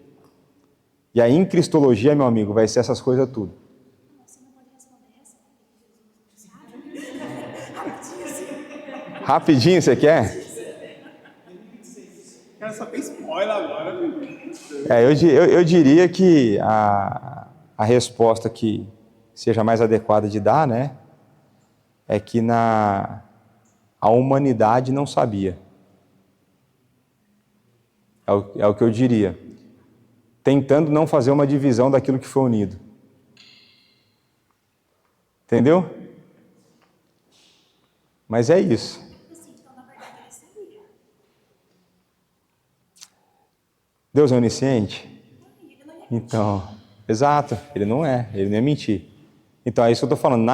E aí em cristologia, meu amigo, vai ser essas coisas tudo. Você não pode responder essa? Rapidinho, você quer? Quero saber spoiler agora, viu? Eu diria que a resposta que seja mais adequada de dar, né, é que a humanidade não sabia. É o que eu diria. Tentando não fazer uma divisão daquilo que foi unido. Entendeu? Mas é isso. Então, na verdade, ele sabia. Deus é onisciente? Então, exato, ele não ia mentir. Então é isso que eu estou falando.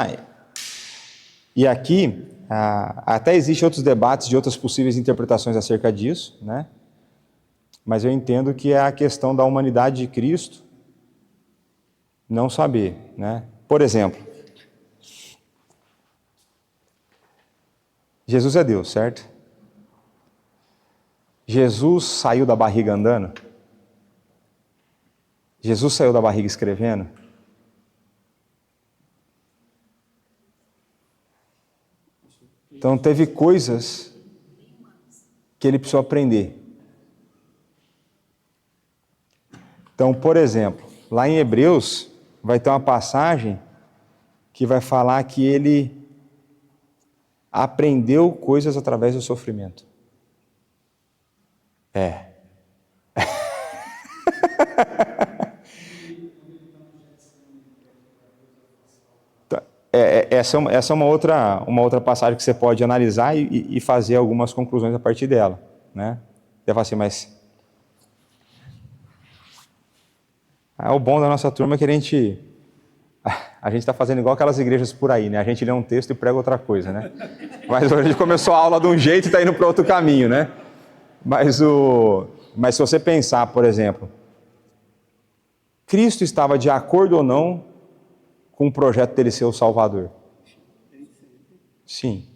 E aqui, até existem outros debates de outras possíveis interpretações acerca disso, né? Mas eu entendo que é a questão da humanidade de Cristo não saber, né? Por exemplo, Jesus é Deus, certo? Jesus saiu da barriga andando? Jesus saiu da barriga escrevendo? Então teve coisas que ele precisou aprender. Então, por exemplo, lá em Hebreus vai ter uma passagem que vai falar que ele aprendeu coisas através do sofrimento. Essa é uma outra passagem que você pode analisar e fazer algumas conclusões a partir dela, né? Você fala assim, mas o bom da nossa turma é que a gente está fazendo igual aquelas igrejas por aí, né? A gente lê um texto e prega outra coisa, né? Mas a gente começou a aula de um jeito e está indo para outro caminho, né? Mas se você pensar, por exemplo, Cristo estava de acordo ou não com o projeto dele ser o Salvador? Sim.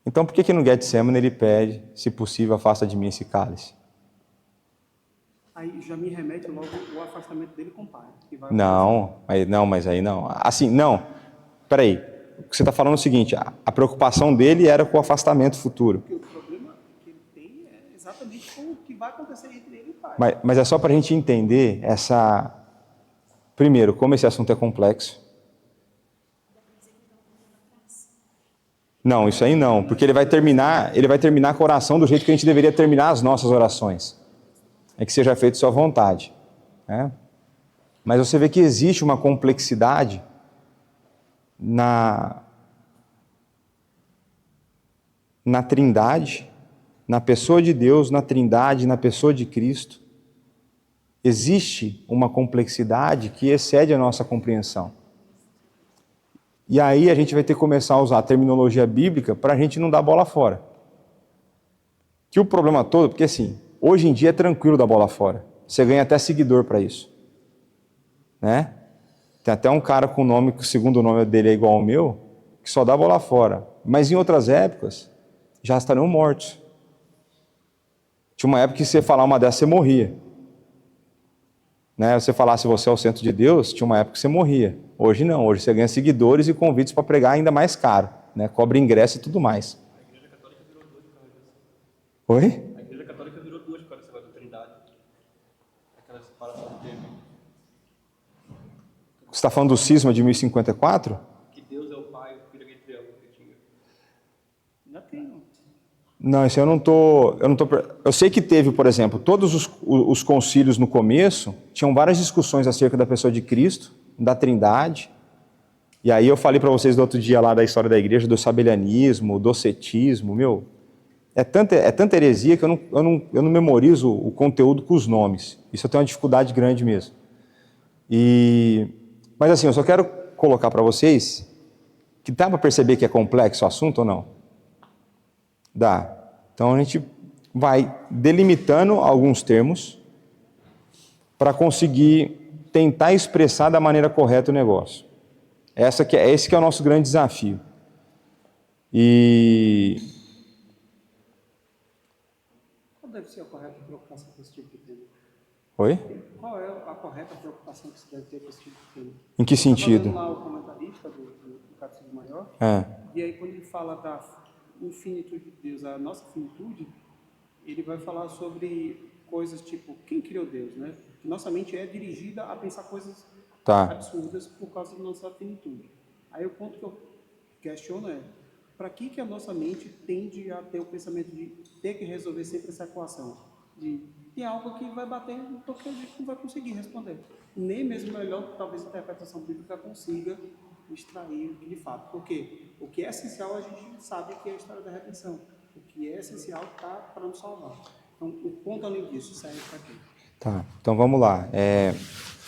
Então por que no Getsemane ele pede, se possível, afasta de mim esse cálice? Aí já me remete logo o afastamento dele com o Pai. Mas aí não. Assim, não. Peraí. O que você está falando é o seguinte, a preocupação dele era com o afastamento futuro. Porque o problema que ele tem é exatamente com o que vai acontecer entre ele e o Pai. Mas é só para a gente entender primeiro, como esse assunto é complexo. Não, isso aí não, porque ele vai terminar com a oração do jeito que a gente deveria terminar as nossas orações. É que seja feito sua vontade, né? Mas você vê que existe uma complexidade na Trindade, na pessoa de Deus, na Trindade, na pessoa de Cristo. Existe uma complexidade que excede a nossa compreensão. E aí a gente vai ter que começar a usar a terminologia bíblica para a gente não dar bola fora. Que o problema todo, porque assim, hoje em dia é tranquilo dar bola fora. Você ganha até seguidor para isso, né? Tem até um cara com nome que o segundo nome dele é igual ao meu, que só dá bola fora. Mas em outras épocas, já estariam mortos. Tinha uma época que você falar uma dessas, você morria. Né? Você falasse você é o centro de Deus, tinha uma época que você morria. Hoje não, hoje você ganha seguidores e convites para pregar ainda mais caro, né? Cobra ingresso e tudo mais. A Igreja Católica virou dois por causa disso. Oi? A Igreja Católica virou duas por causa desse negócio da Trindade. Aquela separação que teve. Você está falando do cisma de 1054? Que Deus é o Pai, o Filho, aquele triângulo que tinha. Ainda tem, não. Não, isso eu não tô. Eu sei que teve, por exemplo, todos os concílios no começo tinham várias discussões acerca da pessoa de Cristo, da Trindade. E aí eu falei para vocês do outro dia lá da história da igreja, do sabelianismo, do docetismo, meu. É tanta heresia que eu não memorizo o conteúdo com os nomes. Isso eu tenho uma dificuldade grande mesmo. Mas assim, eu só quero colocar para vocês que dá para perceber que é complexo o assunto ou não? Dá. Então a gente vai delimitando alguns termos para conseguir tentar expressar da maneira correta o negócio. Esse que é o nosso grande desafio. Qual deve ser a correta preocupação com esse tipo de tema? Oi? Qual é a correta preocupação que se deve ter com esse tipo de tema? Em que sentido? Estava vendo lá o comentarista do Catecismo Maior, e aí quando ele fala da infinitude de Deus, a nossa finitude, ele vai falar sobre coisas tipo, quem criou Deus, né? Nossa mente é dirigida a pensar coisas absurdas por causa da nossa finitude. Aí o ponto que eu questiono é, para que a nossa mente tende a ter o pensamento de ter que resolver sempre essa equação? De algo que vai bater porque a gente não vai conseguir responder. Nem mesmo melhor, talvez, a interpretação bíblica consiga extrair de fato. Porque o que é essencial a gente sabe que é a história da redenção. O que é essencial está para nos salvar. Então, o ponto além disso serve para quê? Tá, então vamos lá.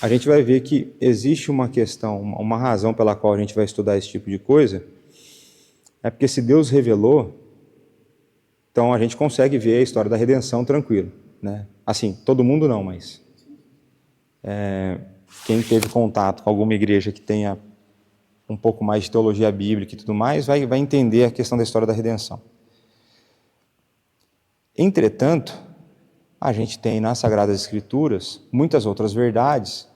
A gente vai ver que existe uma questão, uma razão pela qual a gente vai estudar esse tipo de coisa, é porque se Deus revelou, então a gente consegue ver a história da redenção tranquilo, né? Assim, todo mundo não, mas quem teve contato com alguma igreja que tenha um pouco mais de teologia bíblica e tudo mais, vai entender a questão da história da redenção. Entretanto, a gente tem nas Sagradas Escrituras muitas outras verdades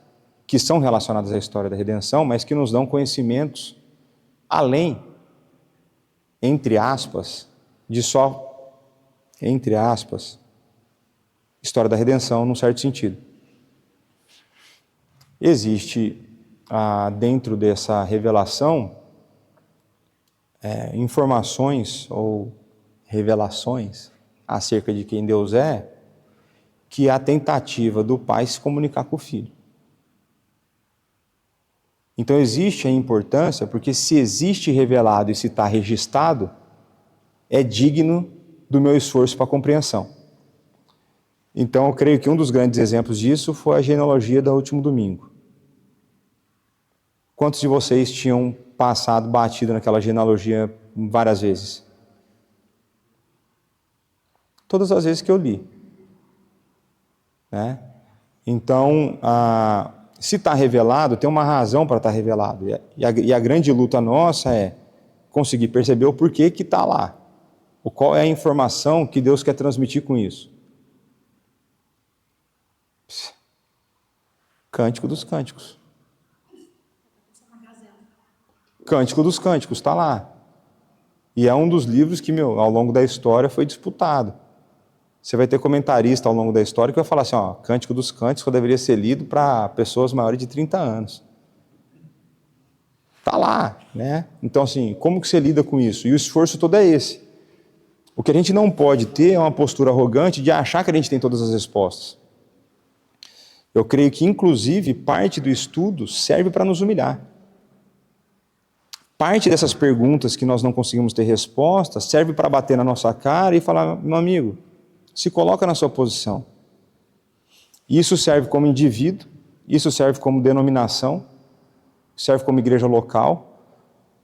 que são relacionadas à história da redenção, mas que nos dão conhecimentos além, entre aspas, de só, entre aspas, história da redenção, num certo sentido. Existe, dentro dessa revelação, informações ou revelações acerca de quem Deus é, que é a tentativa do pai se comunicar com o filho. Então existe a importância, porque se existe revelado e se está registrado, é digno do meu esforço para a compreensão. Então eu creio que um dos grandes exemplos disso foi a genealogia do último domingo. Quantos de vocês tinham passado batido naquela genealogia várias vezes? Todas as vezes que eu li. Né? Então, se está revelado, tem uma razão para estar revelado. E a grande luta nossa é conseguir perceber o porquê que está lá. Qual é a informação que Deus quer transmitir com isso. Cântico dos Cânticos. Cântico dos Cânticos, está lá. E é um dos livros que, ao longo da história foi disputado. Você vai ter comentarista ao longo da história que vai falar assim, Cântico dos Cânticos deveria ser lido para pessoas maiores de 30 anos. Está lá, né? Então, assim, como que você lida com isso? E o esforço todo é esse. O que a gente não pode ter é uma postura arrogante de achar que a gente tem todas as respostas. Eu creio que, inclusive, parte do estudo serve para nos humilhar. Parte dessas perguntas que nós não conseguimos ter resposta serve para bater na nossa cara e falar, meu amigo, se coloca na sua posição. Isso serve como indivíduo, isso serve como denominação, serve como igreja local,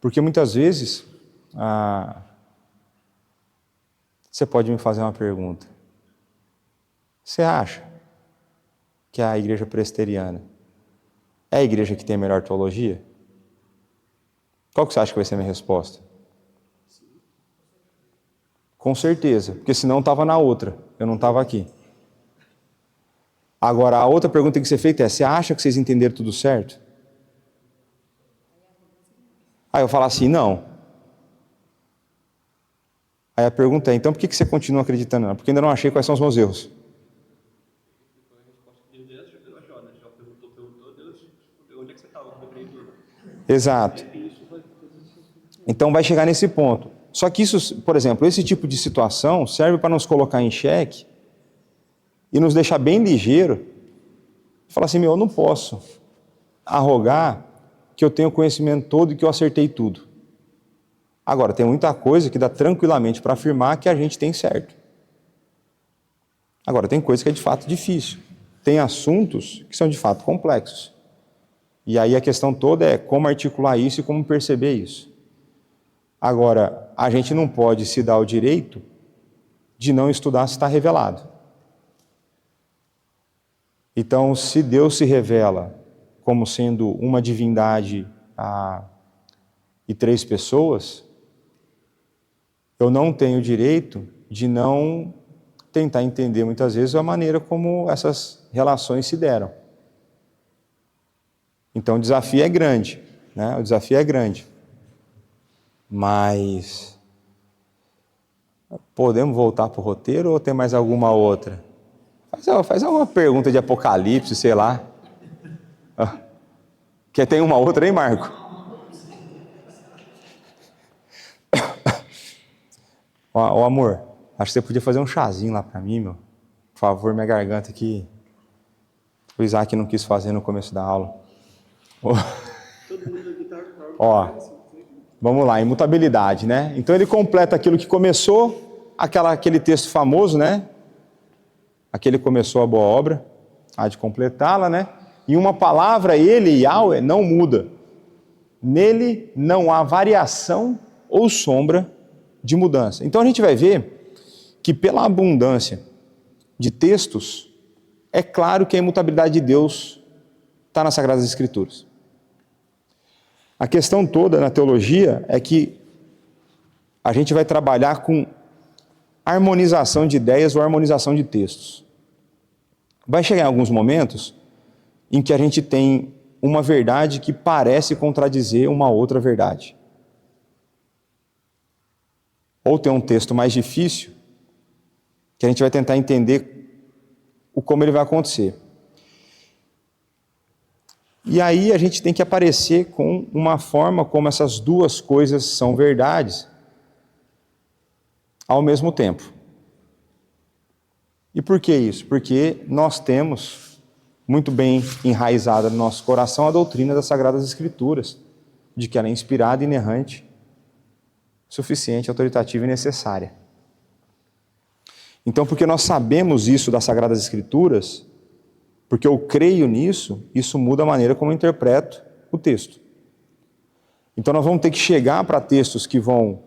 porque muitas vezes você pode me fazer uma pergunta. Você acha que a igreja presbiteriana é a igreja que tem a melhor teologia? Qual que você acha que vai ser a minha resposta? Com certeza, porque senão estava na outra, eu não estava aqui. Agora, a outra pergunta que tem que ser feita é, você acha que vocês entenderam tudo certo? Aí eu falo assim, não. Aí a pergunta é, então por que você continua acreditando? Não, porque ainda não achei quais são os meus erros. Exato. Então vai chegar nesse ponto. Só que isso, por exemplo, esse tipo de situação serve para nos colocar em xeque e nos deixar bem ligeiro. Falar assim, eu não posso arrogar que eu tenho o conhecimento todo e que eu acertei tudo. Agora, tem muita coisa que dá tranquilamente para afirmar que a gente tem certo. Agora, tem coisa que é de fato difícil. Tem assuntos que são de fato complexos. E aí a questão toda é como articular isso e como perceber isso. Agora, a gente não pode se dar o direito de não estudar se está revelado. Então, se Deus se revela como sendo uma divindade e 3 pessoas, eu não tenho o direito de não tentar entender muitas vezes a maneira como essas relações se deram. Então, o desafio é grande, né? O desafio é grande. Mas podemos voltar para o roteiro ou tem mais alguma outra? Faz alguma pergunta de Apocalipse, sei lá. Que tem uma outra aí, Marco? Ó, amor, acho que você podia fazer um chazinho lá para mim, meu. Por favor, minha garganta aqui. O Isaac não quis fazer no começo da aula. Ó, vamos lá, imutabilidade, né? Então ele completa aquilo que começou, aquele texto famoso, né? Aquele começou a boa obra, há de completá-la, né? E uma palavra, ele, Yahweh, não muda. Nele não há variação ou sombra de mudança. Então a gente vai ver que pela abundância de textos, é claro que a imutabilidade de Deus está nas Sagradas Escrituras. A questão toda na teologia é que a gente vai trabalhar com harmonização de ideias ou harmonização de textos. Vai chegar em alguns momentos em que a gente tem uma verdade que parece contradizer uma outra verdade. Ou tem um texto mais difícil, que a gente vai tentar entender como ele vai acontecer. E aí a gente tem que aparecer com uma forma como essas duas coisas são verdades ao mesmo tempo. E por que isso? Porque nós temos muito bem enraizada no nosso coração a doutrina das Sagradas Escrituras, de que ela é inspirada, inerrante, suficiente, autoritativa e necessária. Então, porque nós sabemos isso das Sagradas Escrituras, porque eu creio nisso, isso muda a maneira como eu interpreto o texto. Então nós vamos ter que chegar para textos que vão,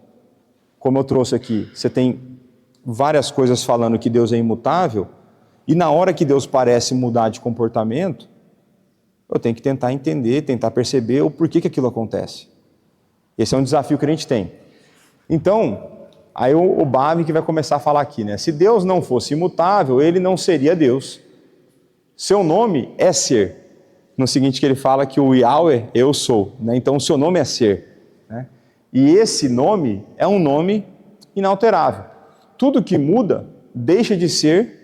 como eu trouxe aqui, você tem várias coisas falando que Deus é imutável, e na hora que Deus parece mudar de comportamento, eu tenho que tentar entender, tentar perceber o porquê que aquilo acontece. Esse é um desafio que a gente tem. Então, aí o Bavi que vai começar a falar aqui, né? Se Deus não fosse imutável, ele não seria Deus. Seu nome é ser. No seguinte que ele fala que o Yahweh, eu sou, né? Então o seu nome é ser, né? E esse nome é um nome inalterável. Tudo que muda deixa de ser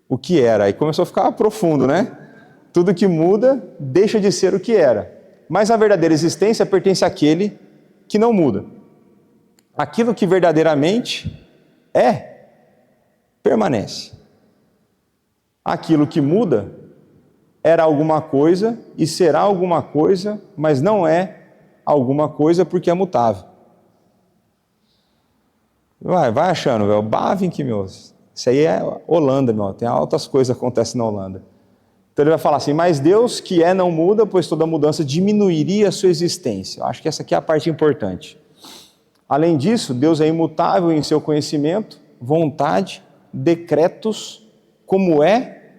o que era. Aí começou a ficar profundo, né? Tudo que muda deixa de ser o que era. Mas a verdadeira existência pertence àquele que não muda. Aquilo que verdadeiramente é, permanece. Aquilo que muda era alguma coisa e será alguma coisa, mas não é alguma coisa porque é mutável. Vai achando, velho. Bavinck, meu. Isso aí é Holanda, meu. Tem altas coisas que acontecem na Holanda. Então ele vai falar assim, mas Deus que é não muda, pois toda mudança diminuiria a sua existência. Eu acho que essa aqui é a parte importante. Além disso, Deus é imutável em seu conhecimento, vontade, decretos, como é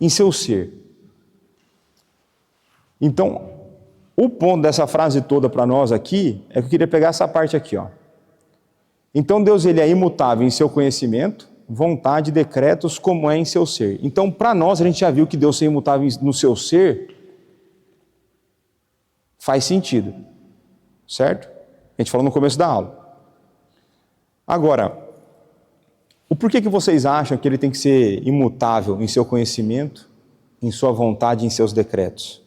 em seu ser. Então, o ponto dessa frase toda para nós aqui, é que eu queria pegar essa parte aqui, ó. Então Deus ele é imutável em seu conhecimento, vontade, decretos, como é em seu ser. Então, para nós, a gente já viu que Deus ser imutável no seu ser faz sentido, certo? A gente falou no começo da aula. Agora, o porquê que vocês acham que ele tem que ser imutável em seu conhecimento, em sua vontade, em seus decretos?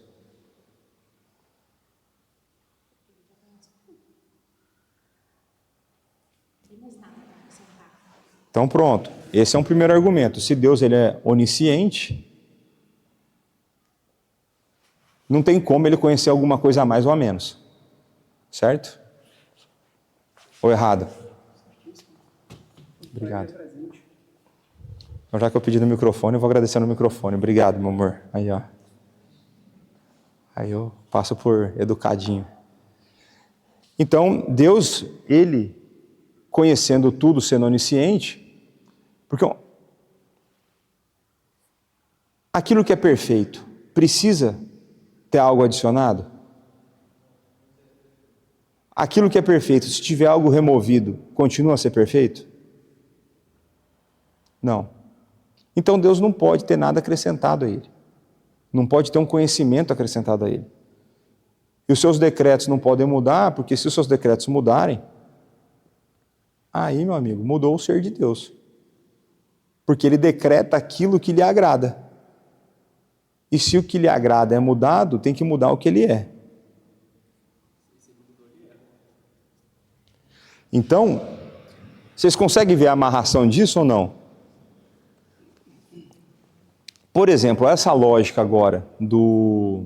Então pronto, esse é um primeiro argumento. Se Deus ele é onisciente, não tem como ele conhecer alguma coisa a mais ou a menos. Certo? Ou errado? Obrigado. Então, já que eu pedi no microfone, eu vou agradecer no microfone. Obrigado, meu amor. Aí, ó. Aí eu passo por educadinho. Então, Deus, ele, conhecendo tudo, sendo onisciente, porque aquilo que é perfeito precisa ter algo adicionado? Aquilo que é perfeito, se tiver algo removido, continua a ser perfeito? Não. Então Deus não pode ter nada acrescentado a ele. Não pode ter um conhecimento acrescentado a ele. E os seus decretos não podem mudar, porque se os seus decretos mudarem, aí, meu amigo, mudou o ser de Deus. Porque ele decreta aquilo que lhe agrada. E se o que lhe agrada é mudado, tem que mudar o que ele é. Então, vocês conseguem ver a amarração disso ou não? Por exemplo, essa lógica agora do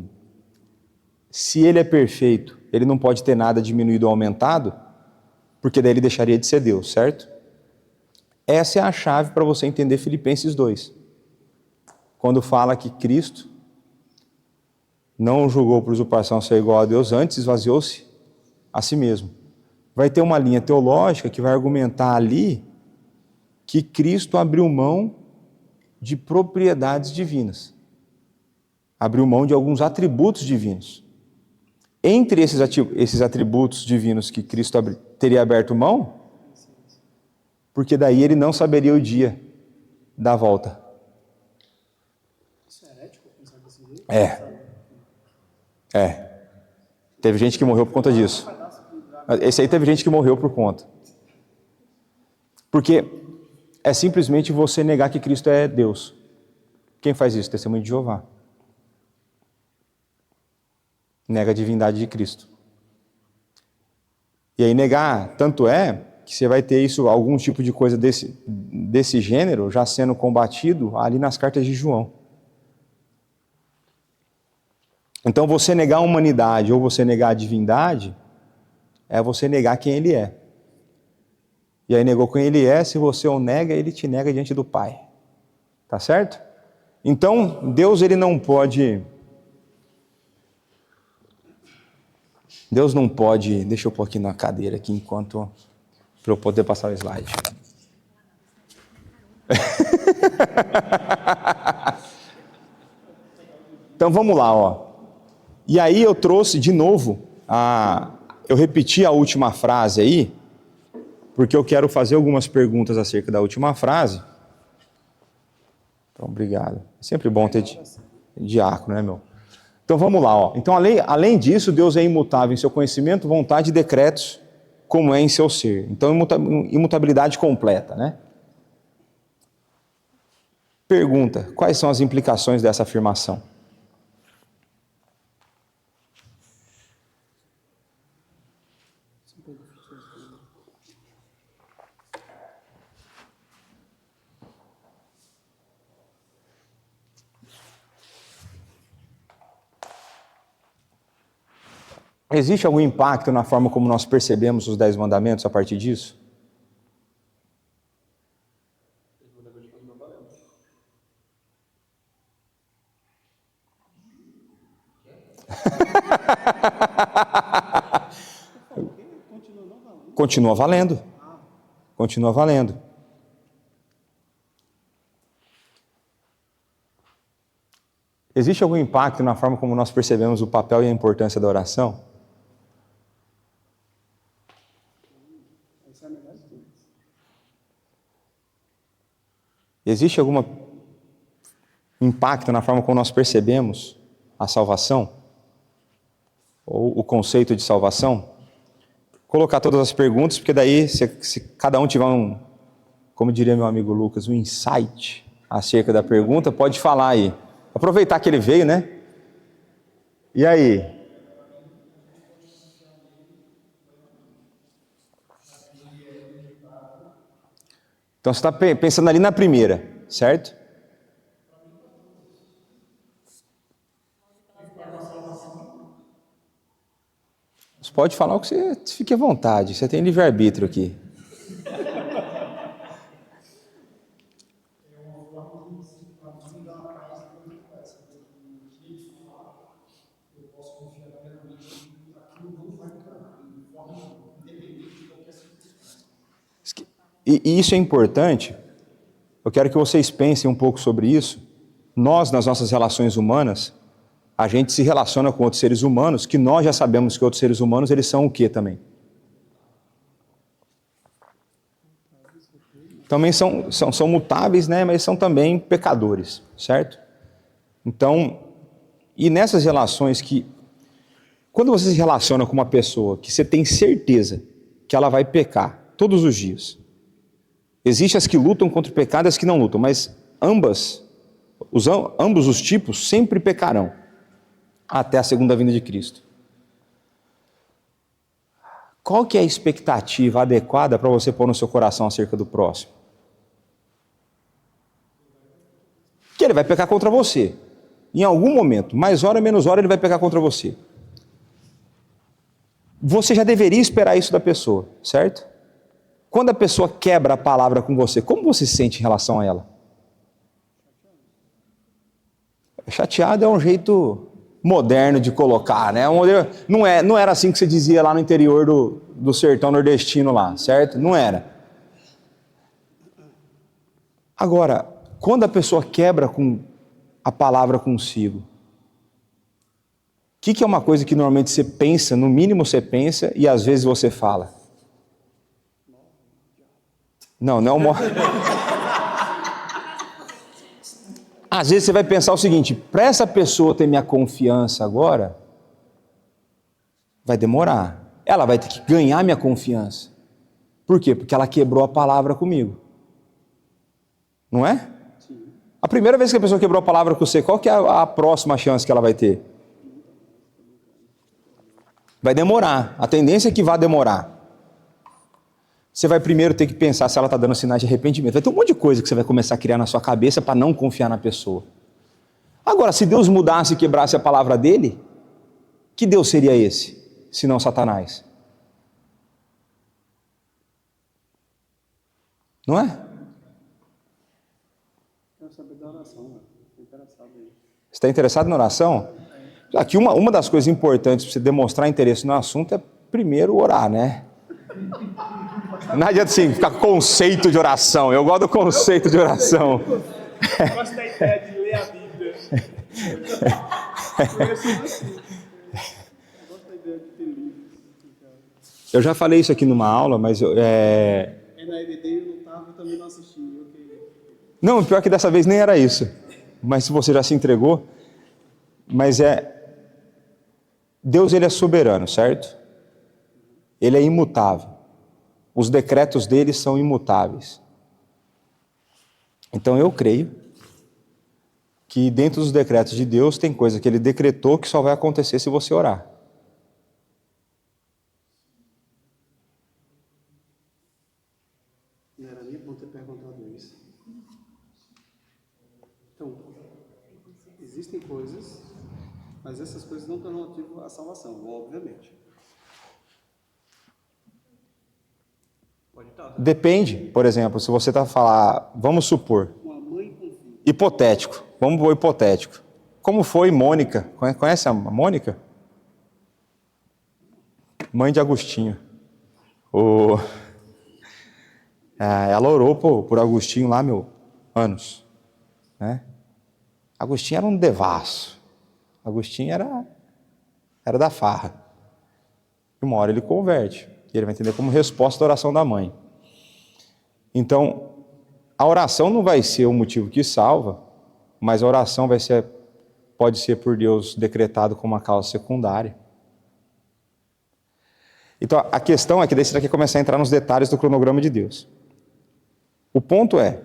se ele é perfeito, ele não pode ter nada diminuído ou aumentado, porque daí ele deixaria de ser Deus, certo? Essa é a chave para você entender Filipenses 2. Quando fala que Cristo não julgou por usurpação ser igual a Deus, antes esvaziou-se a si mesmo. Vai ter uma linha teológica que vai argumentar ali que Cristo abriu mão de propriedades divinas. Abriu mão de alguns atributos divinos. Entre esses atributos divinos que Cristo teria aberto mão, porque daí ele não saberia o dia da volta. Isso é ético pensar desse jeito? Teve gente que morreu por conta disso. Esse aí teve gente que morreu por conta. Porque é simplesmente você negar que Cristo é Deus. Quem faz isso? Testemunho de Jeová. nega a divindade de Cristo. E aí negar, tanto é que você vai ter isso, algum tipo de coisa desse gênero já sendo combatido ali nas cartas de João. Então você negar a humanidade ou você negar a divindade é você negar quem ele é. E aí negou quem ele é, se você o nega, ele te nega diante do Pai. Tá certo? Então, Deus ele não pode... Deus não pode... Deixa eu pôr aqui na cadeira aqui enquanto... para eu poder passar o slide. Então vamos lá, ó. E aí eu trouxe de novo, eu repeti a última frase aí, porque eu quero fazer algumas perguntas acerca da última frase. Então, obrigado. É sempre bom ter diácono, né, meu? Então vamos lá, ó. Então, além disso, Deus é imutável em seu conhecimento, vontade e decretos, como é em seu ser. Então, imutabilidade completa, né? Pergunta: quais são as implicações dessa afirmação? Existe algum impacto na forma como nós percebemos os 10 mandamentos a partir disso? Continua valendo. Continua valendo. Existe algum impacto na forma como nós percebemos o papel e a importância da oração? Existe algum impacto na forma como nós percebemos a salvação? Ou o conceito de salvação? Vou colocar todas as perguntas, porque daí, se cada um tiver como diria meu amigo Lucas, um insight acerca da pergunta, pode falar aí. Aproveitar que ele veio, né? E aí? Então você está pensando ali na primeira, certo? Você pode falar o que você fique à vontade, você tem livre-arbítrio aqui. E isso é importante, eu quero que vocês pensem um pouco sobre isso. Nós, nas nossas relações humanas, a gente se relaciona com outros seres humanos, que nós já sabemos que outros seres humanos, eles são o quê também? Também são mutáveis, né? Mas são também pecadores, certo? Então, e nessas relações quando você se relaciona com uma pessoa que você tem certeza que ela vai pecar todos os dias, existem as que lutam contra o pecado e as que não lutam, mas ambos os tipos sempre pecarão até a segunda vinda de Cristo. Qual que é a expectativa adequada para você pôr no seu coração acerca do próximo? Que ele vai pecar contra você. Em algum momento, mais hora, menos hora, ele vai pecar contra você. Você já deveria esperar isso da pessoa, certo? Quando a pessoa quebra a palavra com você, como você se sente em relação a ela? Chateado é um jeito moderno de colocar, né? Não era assim que você dizia lá no interior do sertão nordestino lá, certo? Não era. Agora, quando a pessoa quebra com a palavra consigo, o que é uma coisa que normalmente você pensa, no mínimo você pensa, e às vezes você fala? Não é uma... Às vezes você vai pensar o seguinte: para essa pessoa ter minha confiança agora, vai demorar. Ela vai ter que ganhar minha confiança. Por quê? Porque ela quebrou a palavra comigo. Não é? Sim. A primeira vez que a pessoa quebrou a palavra com você, qual que é a próxima chance que ela vai ter? Vai demorar. A tendência é que vai demorar. Você vai primeiro ter que pensar se ela está dando sinais de arrependimento. Vai ter um monte de coisa que você vai começar a criar na sua cabeça para não confiar na pessoa. Agora, se Deus mudasse e quebrasse a palavra dele, que Deus seria esse, se não Satanás? Não é? Quero saber da oração, velho. Estou interessado aí. Você está interessado na oração? Aqui uma das coisas importantes para você demonstrar interesse no assunto é primeiro orar, né? Não adianta assim, ficar com conceito de oração. Eu gosto do conceito de oração. Eu gosto da ideia de ler a Bíblia. Eu gosto da ideia de ter livros. Eu já falei isso aqui numa aula, mas É na EBD eu não estava, eu também não assisti. Não, pior que dessa vez nem era isso. Mas se você já se entregou, mas Deus, ele é soberano, certo? Ele é imutável. Os decretos dele são imutáveis. Então eu creio que dentro dos decretos de Deus tem coisa que ele decretou que só vai acontecer se você orar. Não era nem bom ter perguntado isso. Então, existem coisas, mas essas coisas não estão relativas à salvação, obviamente. Pode estar. Depende, por exemplo, se você está falando, vamos supor, Uma mãe com filho. hipotético, vamos pro hipotético. Como foi Mônica? Conhece a Mônica? Mãe de Agostinho. Ela orou por Agostinho lá, anos. Né? Agostinho era um devasso. Agostinho era da farra. E uma hora ele converte. E ele vai entender como resposta da oração da mãe. Então, a oração não vai ser o motivo que salva, mas a oração pode ser por Deus decretado como uma causa secundária. Então, a questão é que daí você vai começar a entrar nos detalhes do cronograma de Deus. O ponto é,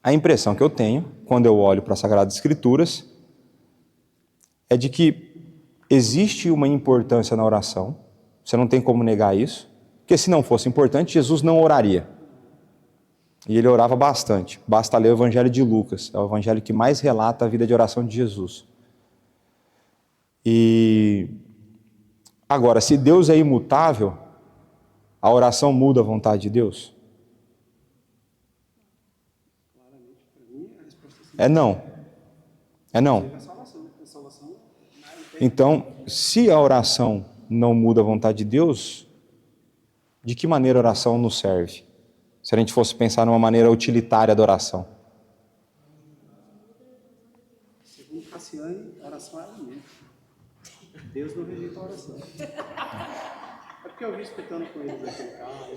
a impressão que eu tenho, quando eu olho para as Sagradas Escrituras, é de que existe uma importância na oração. Você não tem como negar isso, porque se não fosse importante, Jesus não oraria. E ele orava bastante. Basta ler o Evangelho de Lucas, é o evangelho que mais relata a vida de oração de Jesus. E agora, se Deus é imutável, a oração muda a vontade de Deus? É não. É não. Então, se a oração não muda a vontade de Deus, de que maneira a oração nos serve? Se a gente fosse pensar numa maneira utilitária da oração. Segundo Cassiane, a oração é alimento. Deus não rejeita a oração. É porque eu vi escutando com eles aquele cara.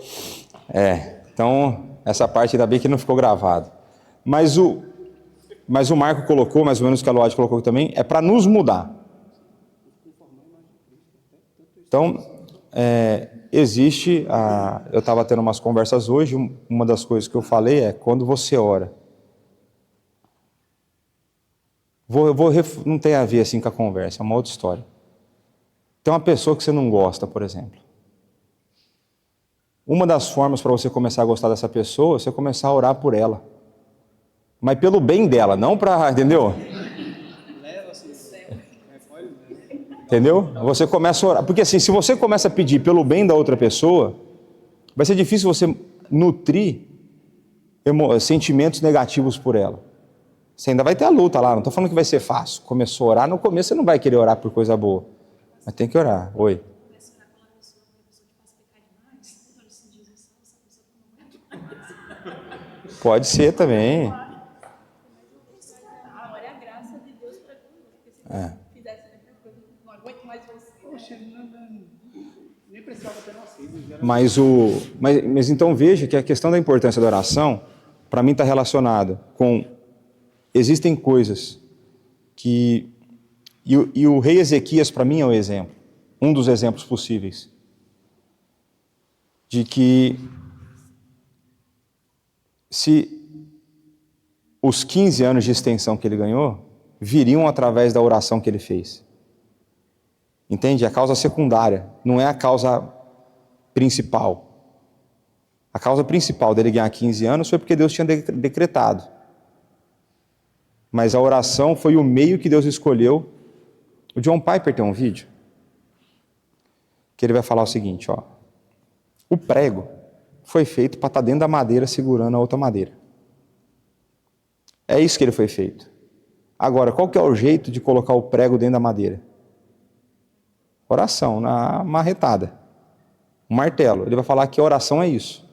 Então, essa parte ainda bem que não ficou gravado. Mas o Marco colocou, mais ou menos o que a Luade colocou também, é para nos mudar. Então, existe, eu estava tendo umas conversas hoje, uma das coisas que eu falei é, quando você ora, não tem a ver assim com a conversa, é uma outra história. Tem uma pessoa que você não gosta, por exemplo. Uma das formas para você começar a gostar dessa pessoa é você começar a orar por ela. Mas pelo bem dela, não para, entendeu? Entendeu? Você começa a orar. Porque assim, se você começa a pedir pelo bem da outra pessoa, vai ser difícil você nutrir sentimentos negativos por ela. Você ainda vai ter a luta lá, não estou falando que vai ser fácil. Começou a orar, no começo você não vai querer orar por coisa boa. Mas tem que orar. Oi. Pode ser também. Olha a graça de Deus para conosco. Porque se fizesse outra coisa, não aguento mais você. Poxa, nem precisava ter nascido. Mas então veja que a questão da importância da oração, para mim está relacionada com... Existem coisas que... E o rei Ezequias, para mim, é um exemplo. Um dos exemplos possíveis. De que... Se os 15 anos de extensão que ele ganhou, viriam através da oração que ele fez. Entende? É a causa secundária, não é a causa principal. A causa principal dele ganhar 15 anos foi porque Deus tinha decretado. Mas a oração foi o meio que Deus escolheu. O John Piper tem um vídeo que ele vai falar o seguinte, ó. O prego foi feito para estar dentro da madeira segurando a outra madeira. É isso que ele foi feito. Agora, qual que é o jeito de colocar o prego dentro da madeira? Oração, na marretada. Um martelo. Ele vai falar que a oração é isso.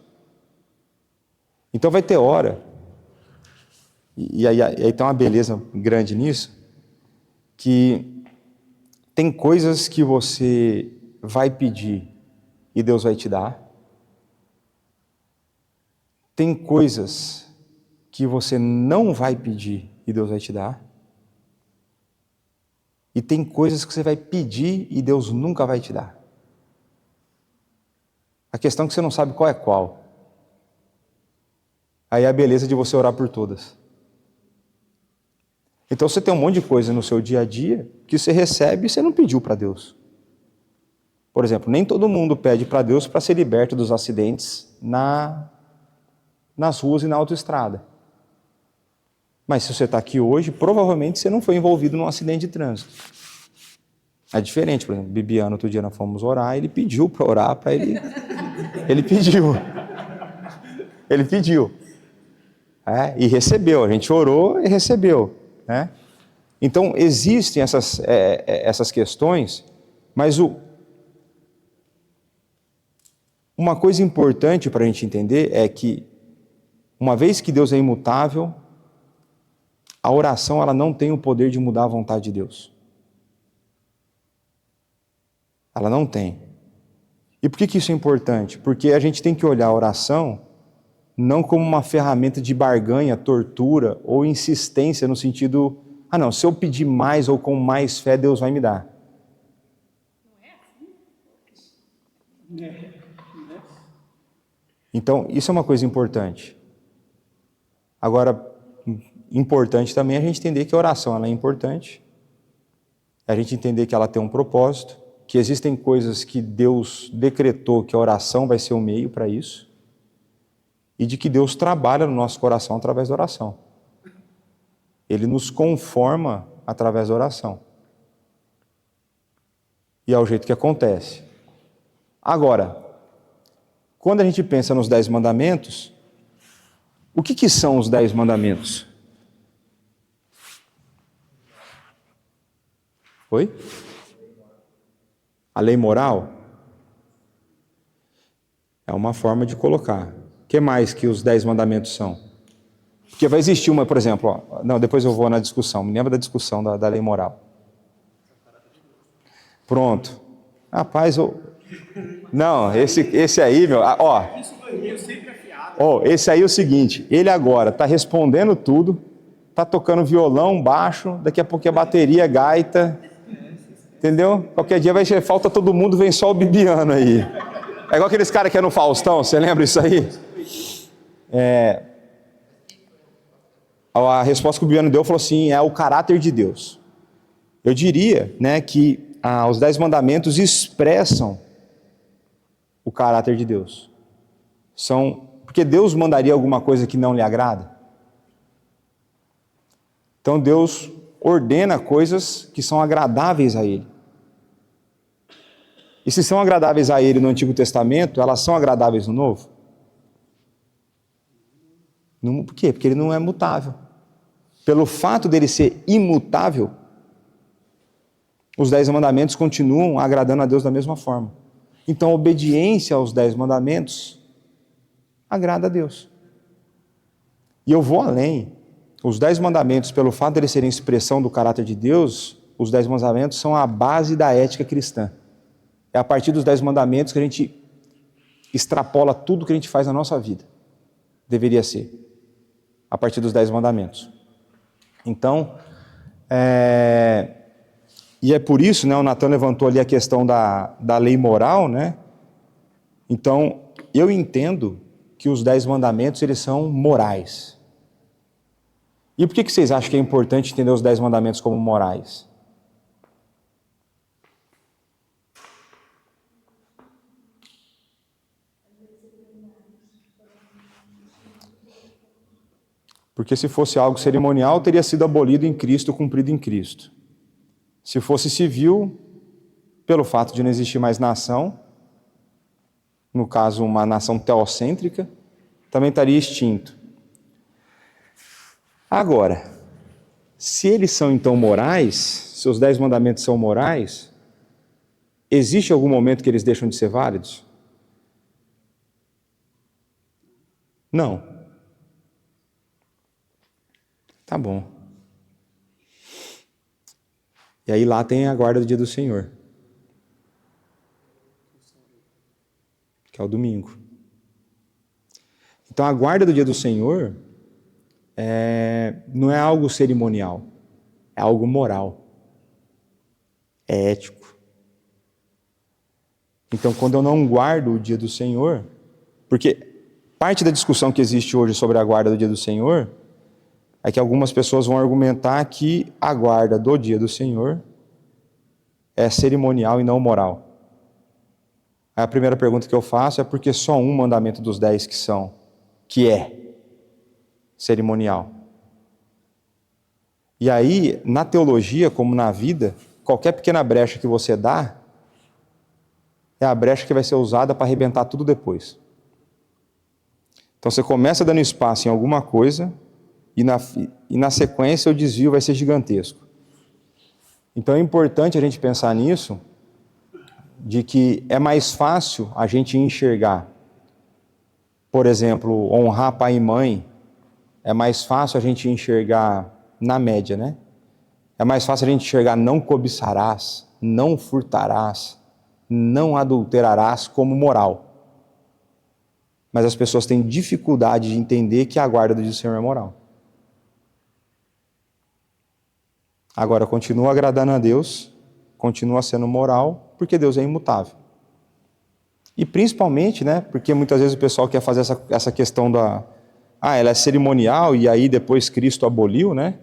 Então vai ter hora, e aí tem uma beleza grande nisso, que tem coisas que você vai pedir e Deus vai te dar. Tem coisas que você não vai pedir e Deus vai te dar. E tem coisas que você vai pedir e Deus nunca vai te dar. A questão é que você não sabe qual é qual. Aí é a beleza de você orar por todas. Então você tem um monte de coisa no seu dia a dia que você recebe e você não pediu para Deus. Por exemplo, nem todo mundo pede para Deus para ser liberto dos acidentes nas ruas e na autoestrada. Mas se você está aqui hoje, provavelmente você não foi envolvido num acidente de trânsito. É diferente, por exemplo, Bibiano, outro dia nós fomos orar, ele pediu para orar para ele. Ele pediu. Ele pediu. E recebeu, a gente orou e recebeu. Né? Então, existem essas questões, mas uma coisa importante para a gente entender é que, uma vez que Deus é imutável, a oração ela não tem o poder de mudar a vontade de Deus. Ela não tem. E por que isso é importante? Porque a gente tem que olhar a oração não como uma ferramenta de barganha, tortura ou insistência no sentido, não, se eu pedir mais ou com mais fé, Deus vai me dar. Então, isso é uma coisa importante. Agora, importante também a gente entender que a oração ela é importante, a gente entender que ela tem um propósito, que existem coisas que Deus decretou que a oração vai ser o meio para isso, e de que Deus trabalha no nosso coração através da oração. Ele nos conforma através da oração. E é o jeito que acontece. Agora, quando a gente pensa nos 10 mandamentos, o que são os 10 mandamentos? Oi? A lei moral? É uma forma de colocar. O que mais que os 10 mandamentos são? Porque vai existir uma, por exemplo, depois eu vou na discussão, me lembra da discussão da lei moral. Pronto. Rapaz, não, esse aí, meu, esse aí é o seguinte, ele agora está respondendo tudo, está tocando violão, baixo, daqui a pouco é bateria, gaita, entendeu? Qualquer dia falta todo mundo, vem só o Bibiano aí. É igual aqueles caras que é no Faustão, você lembra isso aí? A resposta que o Bibiano deu falou assim, é o caráter de Deus. Eu diria, né, que os 10 mandamentos expressam o caráter de Deus. Porque Deus mandaria alguma coisa que não lhe agrada? Então Deus ordena coisas que são agradáveis a Ele. E se são agradáveis a Ele no Antigo Testamento, elas são agradáveis no Novo? Por quê? Porque Ele não é mutável. Pelo fato dele ser imutável, os 10 mandamentos continuam agradando a Deus da mesma forma. Então a obediência aos 10 mandamentos agrada a Deus. E eu vou além. Os 10 mandamentos, pelo fato de eles serem expressão do caráter de Deus, os 10 mandamentos são a base da ética cristã. É a partir dos 10 mandamentos que a gente extrapola tudo que a gente faz na nossa vida. Deveria ser. A partir dos 10 mandamentos. Então, e é por isso, né, o Natan levantou ali a questão da lei moral, né? Então, eu entendo que os 10 mandamentos, eles são morais. E por que vocês acham que é importante entender os 10 mandamentos como morais? Porque se fosse algo cerimonial, teria sido abolido em Cristo, cumprido em Cristo. Se fosse civil, pelo fato de não existir mais nação, no caso uma nação teocêntrica, também estaria extinto. Agora, se eles são então morais, se os 10 mandamentos são morais, existe algum momento que eles deixam de ser válidos? Não. Tá bom. E aí lá tem a guarda do dia do Senhor, que é o domingo. Então a guarda do dia do Senhor não é algo cerimonial, é algo moral, é ético. Então quando eu não guardo o dia do Senhor, porque parte da discussão que existe hoje sobre a guarda do dia do Senhor é que algumas pessoas vão argumentar que a guarda do dia do Senhor é cerimonial e não moral. Aí a primeira pergunta que eu faço é porque só um mandamento dos 10 que é cerimonial. E aí, na teologia, como na vida, qualquer pequena brecha que você dá é a brecha que vai ser usada para arrebentar tudo depois. Então você começa dando espaço em alguma coisa e na sequência o desvio vai ser gigantesco. Então é importante a gente pensar nisso, de que é mais fácil a gente enxergar, por exemplo, honrar pai e mãe, é mais fácil a gente enxergar, na média, né? É mais fácil a gente enxergar não cobiçarás, não furtarás, não adulterarás como moral. Mas as pessoas têm dificuldade de entender que a guarda do dia do Senhor é moral. Agora, continua agradando a Deus, continua sendo moral, porque Deus é imutável. E principalmente, né, porque muitas vezes o pessoal quer fazer essa questão ela é cerimonial e aí depois Cristo aboliu, né?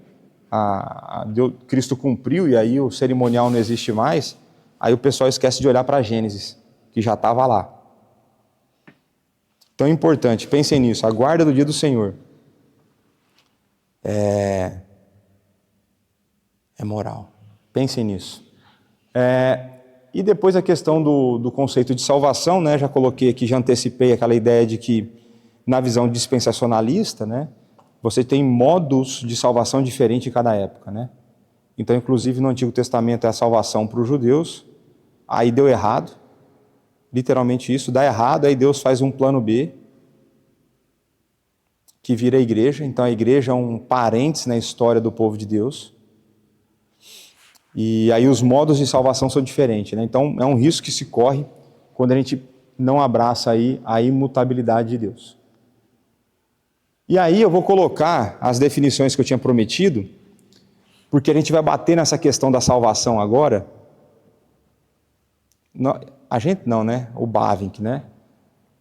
Cristo cumpriu e aí o cerimonial não existe mais. Aí o pessoal esquece de olhar para Gênesis, que já estava lá. Então é importante, pensem nisso, a guarda do dia do Senhor é moral. Pensem nisso. E depois a questão do conceito de salvação, né? Já coloquei aqui, já antecipei aquela ideia de que na visão dispensacionalista, né? Você tem modos de salvação diferentes em cada época, né? Então, inclusive no Antigo Testamento é a salvação para os judeus, aí deu errado, literalmente isso, dá errado, aí Deus faz um plano B, que vira a igreja. Então a igreja é um parênteses na história do povo de Deus. E aí os modos de salvação são diferentes, né? Então é um risco que se corre quando a gente não abraça aí a imutabilidade de Deus. E aí eu vou colocar as definições que eu tinha prometido, porque a gente vai bater nessa questão da salvação agora. A gente não, né? O Bavinck, né?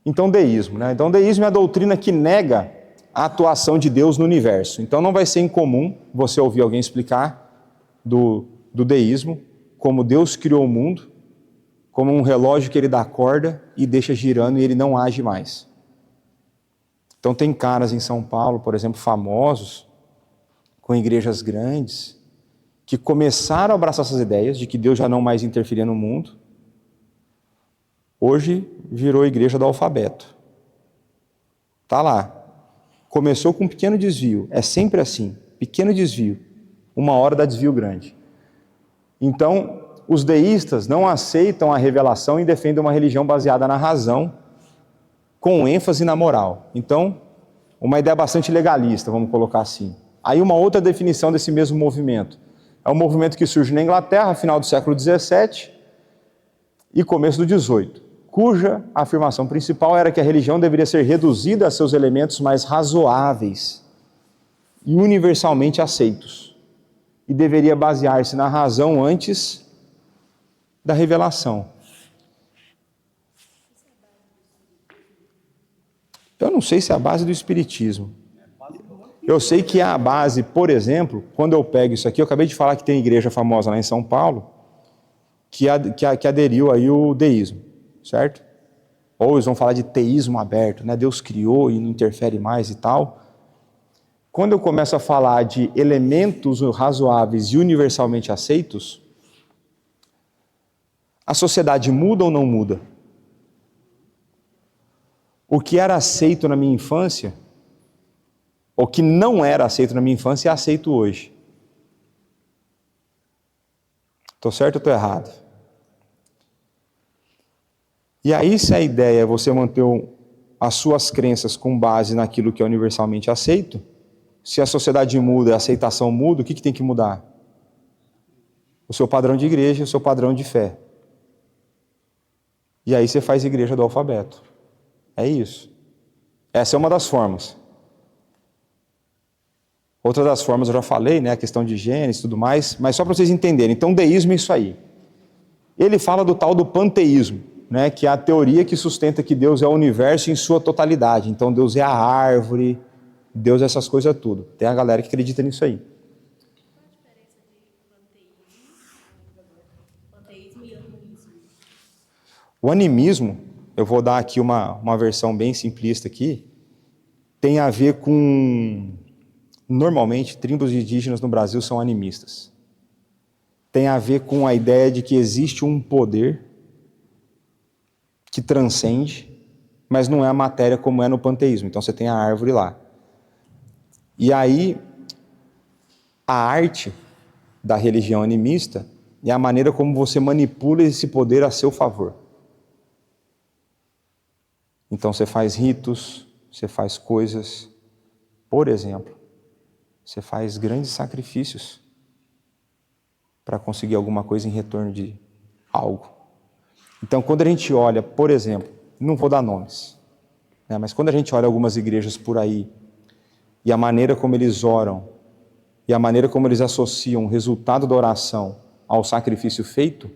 Então deísmo, né? Então deísmo é a doutrina que nega a atuação de Deus no universo. Então não vai ser incomum você ouvir alguém explicar do deísmo, como Deus criou o mundo, como um relógio que ele dá corda e deixa girando e ele não age mais. Então tem caras em São Paulo, por exemplo, famosos, com igrejas grandes, que começaram a abraçar essas ideias de que Deus já não mais interferia no mundo. Hoje virou a igreja do alfabeto. Está lá. Começou com um pequeno desvio. É sempre assim, pequeno desvio. Uma hora dá desvio grande. Então, os deístas não aceitam a revelação e defendem uma religião baseada na razão, com ênfase na moral. Então, uma ideia bastante legalista, vamos colocar assim. Aí uma outra definição desse mesmo movimento. É um movimento que surge na Inglaterra, final do século XVII e começo do XVIII, cuja afirmação principal era que a religião deveria ser reduzida a seus elementos mais razoáveis e universalmente aceitos, e deveria basear-se na razão antes da revelação. Eu não sei se é a base do Espiritismo. Eu sei que é a base, por exemplo, quando eu pego isso aqui, eu acabei de falar que tem igreja famosa lá em São Paulo, que aderiu aí o deísmo, certo? Ou eles vão falar de teísmo aberto, né? Deus criou e não interfere mais e tal. Quando eu começo a falar de elementos razoáveis e universalmente aceitos, a sociedade muda ou não muda? O que era aceito na minha infância, ou que não era aceito na minha infância, é aceito hoje. Estou certo ou estou errado? E aí, se a ideia é você manter as suas crenças com base naquilo que é universalmente aceito, se a sociedade muda, a aceitação muda, o que tem que mudar? O seu padrão de igreja, o seu padrão de fé. E aí você faz igreja do alfabeto. É isso. Essa é uma das formas. Outra das formas eu já falei, né, a questão de Gênesis e tudo mais, mas só para vocês entenderem. Então, deísmo é isso aí. Ele fala do tal do panteísmo, né, que é a teoria que sustenta que Deus é o universo em sua totalidade. Então, Deus é a árvore, Deus é essas coisas tudo. Tem a galera que acredita nisso aí. Qual a diferença de panteísmo e animismo? O animismo, eu vou dar aqui uma versão bem simplista aqui, tem a ver com... Normalmente, tribos indígenas no Brasil são animistas. Tem a ver com a ideia de que existe um poder que transcende, mas não é a matéria como é no panteísmo. Então você tem a árvore lá. E aí, a arte da religião animista é a maneira como você manipula esse poder a seu favor. Então você faz ritos, você faz coisas, por exemplo, você faz grandes sacrifícios para conseguir alguma coisa em retorno de algo. Então, quando a gente olha, por exemplo, não vou dar nomes, né, mas quando a gente olha algumas igrejas por aí, e a maneira como eles oram, e a maneira como eles associam o resultado da oração ao sacrifício feito,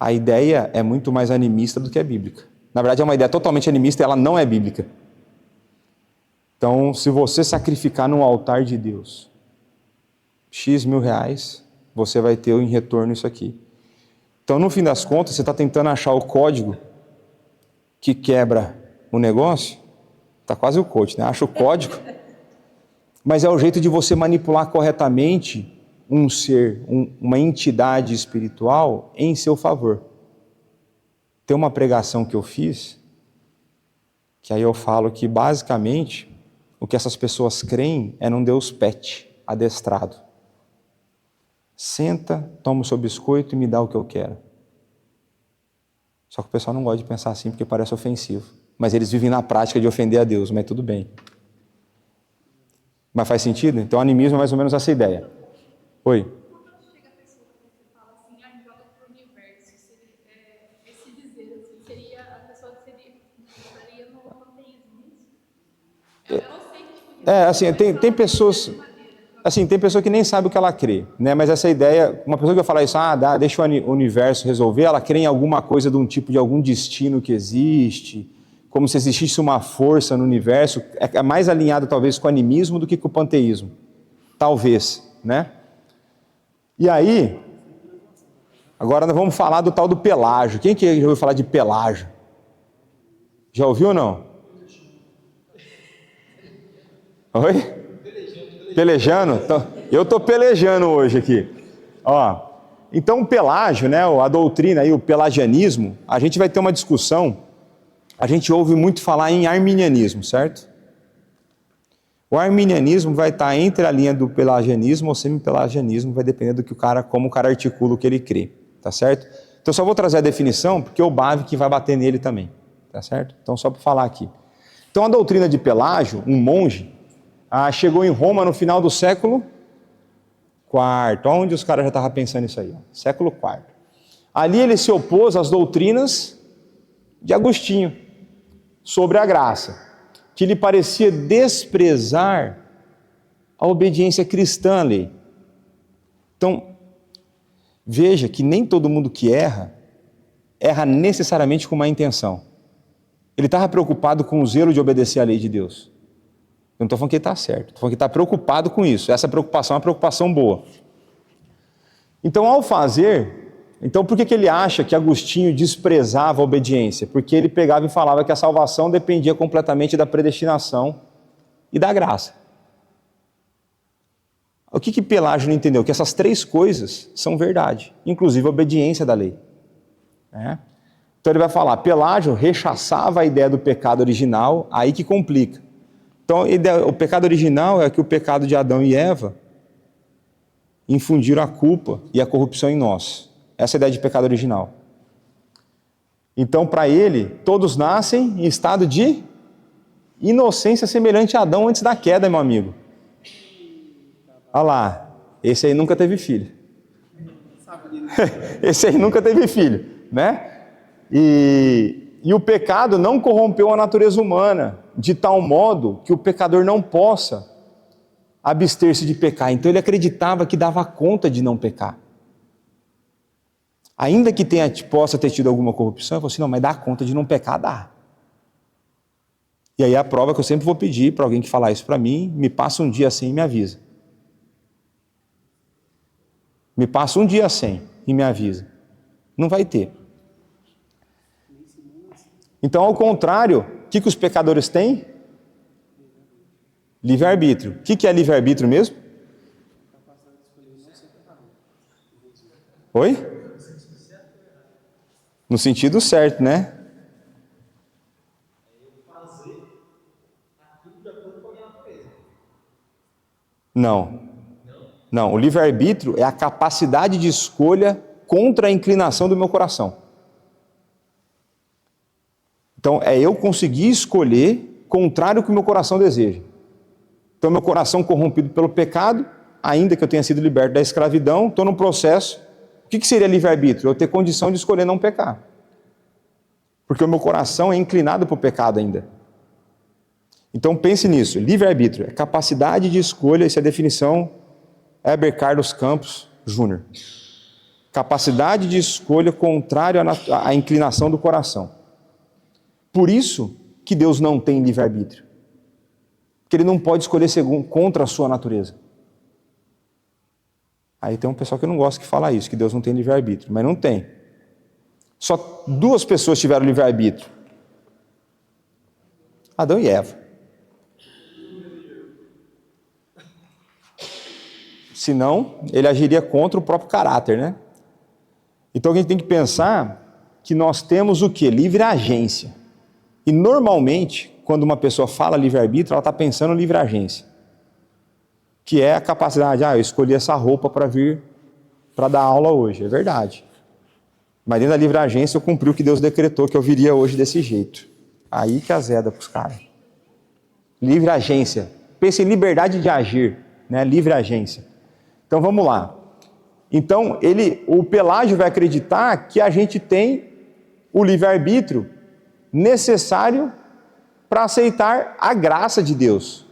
a ideia é muito mais animista do que é bíblica. Na verdade, é uma ideia totalmente animista e ela não é bíblica. Então, se você sacrificar no altar de Deus X mil reais, você vai ter em retorno isso aqui. Então, no fim das contas, você está tentando achar o código que quebra o negócio. Está quase o coach, né? Acha o código, mas é o jeito de você manipular corretamente um ser, uma entidade espiritual em seu favor. Tem uma pregação que eu fiz, que aí eu falo que basicamente o que essas pessoas creem é num Deus pet, adestrado. Senta, toma o seu biscoito e me dá o que eu quero. Só que o pessoal não gosta de pensar assim porque parece ofensivo. Mas eles vivem na prática de ofender a Deus, mas tudo bem. Mas faz sentido? Então, animismo é mais ou menos essa ideia. Oi? Quando chega a pessoa que você fala assim, joga pro universo, esse dizer assim, seria a pessoa que estaria no panteísmo, isso? Eu não sei que tipo de... Assim, tem pessoas... Assim, tem pessoa que nem sabe o que ela crê, né? Mas essa ideia, uma pessoa que vai falar isso, deixa o universo resolver, ela crê em alguma coisa de um tipo de algum destino que existe, como se existisse uma força no universo, é mais alinhado talvez com o animismo do que com o panteísmo. Talvez, né? E aí, agora nós vamos falar do tal do Pelágio. Quem que já ouviu falar de Pelágio? Já ouviu ou não? Oi? Pelejando? Eu estou pelejando hoje aqui. Ó, então o Pelágio, né, a doutrina aí, o pelagianismo, a gente vai ter uma discussão, a gente ouve muito falar em arminianismo, certo? O arminianismo vai estar entre a linha do pelagianismo ou semi-pelagianismo, vai depender do que como o cara articula o que ele crê, tá certo? Então só vou trazer a definição, porque é o Bave que vai bater nele também, tá certo? Então só para falar aqui. Então a doutrina de Pelágio, um monge, chegou em Roma no final do século IV. Onde os caras já estavam pensando isso aí? Século IV. Ali ele se opôs às doutrinas de Agostinho sobre a graça, que lhe parecia desprezar a obediência cristã à lei. Então, veja que nem todo mundo que erra necessariamente com má intenção. Ele estava preocupado com o zelo de obedecer à lei de Deus. Eu não estou falando que ele está certo, estou falando que ele está preocupado com isso. Essa preocupação é uma preocupação boa. Então, ao fazer, por que ele acha que Agostinho desprezava a obediência? Porque ele pegava e falava que a salvação dependia completamente da predestinação e da graça. O que Pelágio não entendeu? Que essas três coisas são verdade, inclusive a obediência da lei. Né? Então ele vai falar, Pelágio rechaçava a ideia do pecado original, aí que complica. Então o pecado original é que o pecado de Adão e Eva infundiram a culpa e a corrupção em nós. Essa é a ideia de pecado original. Então, para ele, todos nascem em estado de inocência semelhante a Adão antes da queda, meu amigo. Olha lá, esse aí nunca teve filho. Esse aí nunca teve filho, né? E o pecado não corrompeu a natureza humana, de tal modo que o pecador não possa abster-se de pecar. Então ele acreditava que dava conta de não pecar. Ainda que possa ter tido alguma corrupção, eu falei assim, não, mas dá conta de não pecar, dá. E aí a prova que eu sempre vou pedir para alguém que falar isso para mim, me passa um dia sem e me avisa. Me passa um dia sem e me avisa. Não vai ter. Então, ao contrário, o que os pecadores têm? Livre-arbítrio. O que é livre-arbítrio mesmo? Oi? No sentido certo, né? Não. Não, o livre-arbítrio é a capacidade de escolha contra a inclinação do meu coração. Então, é eu conseguir escolher contrário ao que o meu coração deseja. Então, meu coração corrompido pelo pecado, ainda que eu tenha sido liberto da escravidão, estou num processo. O que seria livre-arbítrio? Eu ter condição de escolher não pecar. Porque o meu coração é inclinado para o pecado ainda. Então, pense nisso. Livre-arbítrio é capacidade de escolha, essa é a definição Heber Carlos Campos Júnior. Capacidade de escolha contrária à inclinação do coração. Por isso que Deus não tem livre-arbítrio. Porque Ele não pode escolher contra a sua natureza. Aí tem um pessoal que não gosta que fala isso, que Deus não tem livre-arbítrio, mas não tem. Só duas pessoas tiveram livre-arbítrio. Adão e Eva. Senão, ele agiria contra o próprio caráter, né? Então a gente tem que pensar que nós temos o quê? Livre agência. E normalmente, quando uma pessoa fala livre-arbítrio, ela está pensando em livre agência. Que é a capacidade, eu escolhi essa roupa para vir para dar aula hoje. É verdade. Mas dentro da livre agência eu cumpri o que Deus decretou, que eu viria hoje desse jeito. Aí que azeda para os caras. Livre agência. Pensa em liberdade de agir, né? Livre agência. Então vamos lá. Então o Pelágio vai acreditar que a gente tem o livre-arbítrio necessário para aceitar a graça de Deus.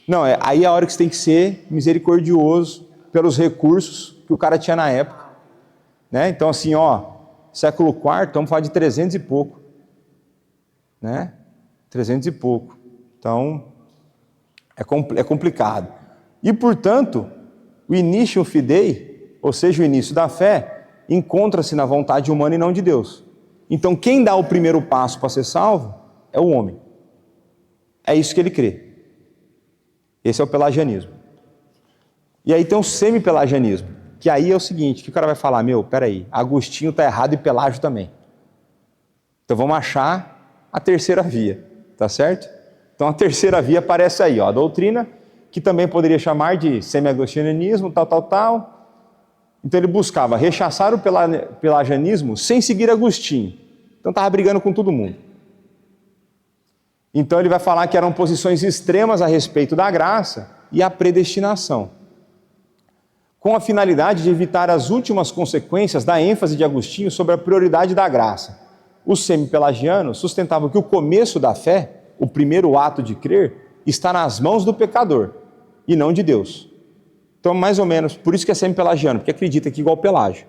Não, aí é a hora que você tem que ser misericordioso pelos recursos que o cara tinha na época. Né? Então assim, século IV, vamos falar de 300 e pouco. Né? 300 e pouco. Então, é complicado. E, portanto, o início fidei, ou seja, o início da fé, encontra-se na vontade humana e não de Deus. Então, quem dá o primeiro passo para ser salvo é o homem. É isso que ele crê. Esse é o pelagianismo. E aí tem o semi-pelagianismo, que aí é o seguinte, que o cara vai falar, peraí, Agostinho está errado e Pelágio também. Então vamos achar a terceira via, tá certo? Então a terceira via aparece aí, a doutrina, que também poderia chamar de semi-agostinianismo, tal. Então ele buscava rechaçar o pelagianismo sem seguir Agostinho. Então estava brigando com todo mundo. Então ele vai falar que eram posições extremas a respeito da graça e a predestinação, com a finalidade de evitar as últimas consequências da ênfase de Agostinho sobre a prioridade da graça. Os semi-pelagianos sustentavam que o começo da fé, o primeiro ato de crer, está nas mãos do pecador e não de Deus. Então, mais ou menos, por isso que é semi-pelagiano, porque acredita que igual Pelágio.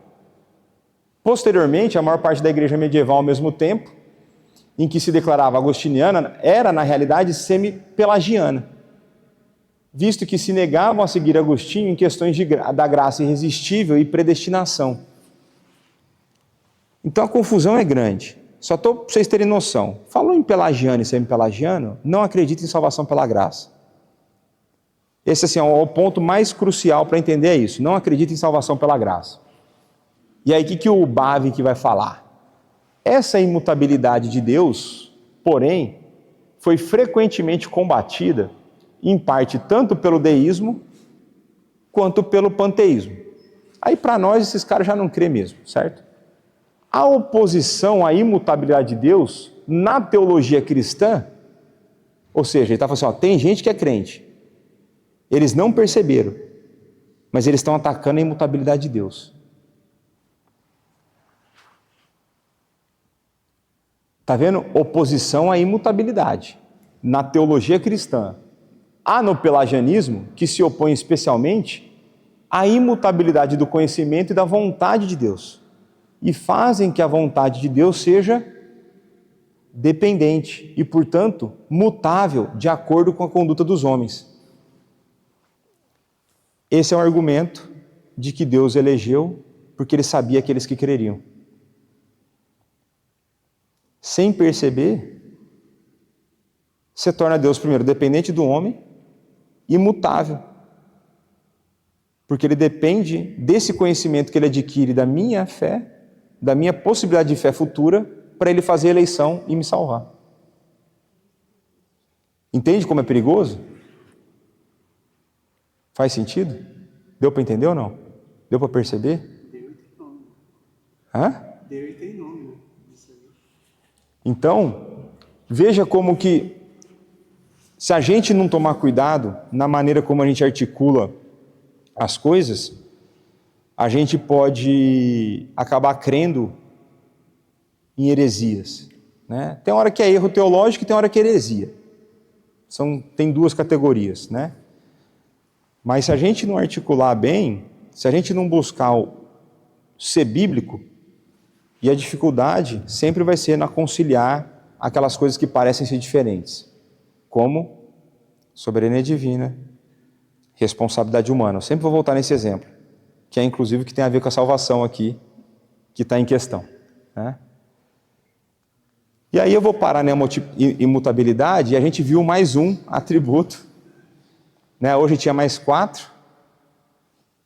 Posteriormente, a maior parte da igreja medieval ao mesmo tempo, em que se declarava agostiniana, era na realidade semi-pelagiana, visto que se negavam a seguir Agostinho em questões da graça irresistível e predestinação. Então a confusão é grande. Só para vocês terem noção. Falou em pelagiano e semi-pelagiano, não acredita em salvação pela graça. Esse assim, é o ponto mais crucial para entender é isso. Não acredita em salvação pela graça. E aí, o que o Bavinck vai falar? Essa imutabilidade de Deus, porém, foi frequentemente combatida, em parte, tanto pelo deísmo, quanto pelo panteísmo. Aí, para nós, esses caras já não crê mesmo, certo? A oposição à imutabilidade de Deus, na teologia cristã, ou seja, ele está falando assim, ó, tem gente que é crente, eles não perceberam, mas eles estão atacando a imutabilidade de Deus. Está vendo? Oposição à imutabilidade. Na teologia cristã. Há no pelagianismo, que se opõe especialmente à imutabilidade do conhecimento e da vontade de Deus. E fazem que a vontade de Deus seja dependente e, portanto, mutável de acordo com a conduta dos homens. Esse é o argumento de que Deus elegeu porque ele sabia aqueles que creriam. Sem perceber, você torna Deus, primeiro, dependente do homem, imutável. Porque ele depende desse conhecimento que ele adquire da minha fé, da minha possibilidade de fé futura, para ele fazer a eleição e me salvar. Entende como é perigoso? Faz sentido? Deu para entender ou não? Deu para perceber? Deu e tem nome. Hã? Deu e tem nome, né? Então, veja como que, se a gente não tomar cuidado na maneira como a gente articula as coisas, a gente pode acabar crendo em heresias, né? Tem hora que é erro teológico e tem hora que é heresia. Tem duas categorias, né? Mas se a gente não articular bem, se a gente não buscar ser bíblico, e a dificuldade sempre vai ser na conciliar aquelas coisas que parecem ser diferentes, como soberania divina, responsabilidade humana. Eu sempre vou voltar nesse exemplo, que é inclusive o que tem a ver com a salvação aqui, que está em questão, né? E aí eu vou parar na imutabilidade e a gente viu mais um atributo, né? Hoje tinha mais 4,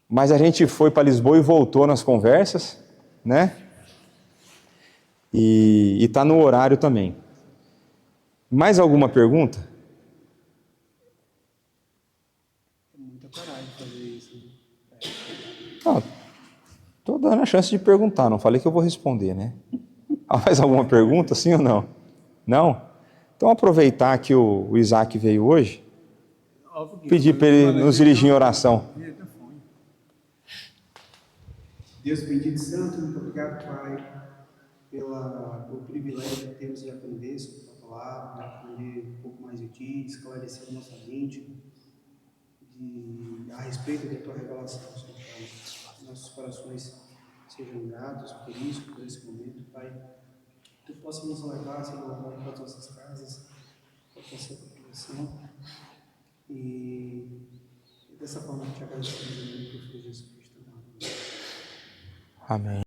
mas a gente foi para Lisboa e voltou nas conversas, né? E está no horário também. Mais alguma pergunta? Tem muita coragem de fazer isso. Estou dando a chance de perguntar, não falei que eu vou responder, né? Mais alguma pergunta, sim ou não? Não? Então aproveitar que o Isaac veio hoje, pedir para ele nos dirigir em oração. Deus bendito e santo, muito obrigado, Pai, pelo privilégio que temos de aprender sobre a tua palavra, de aprender um pouco mais de ti, de esclarecer a nossa mente a respeito da tua revelação, Senhor Pai. Que nossos corações sejam gratos por isso, por esse momento, Pai. Que tu possa nos levar, Senhor, para as nossas casas, para a tua santa proteção. E dessa forma te agradecemos em nome do Filho Jesus Cristo. Amém.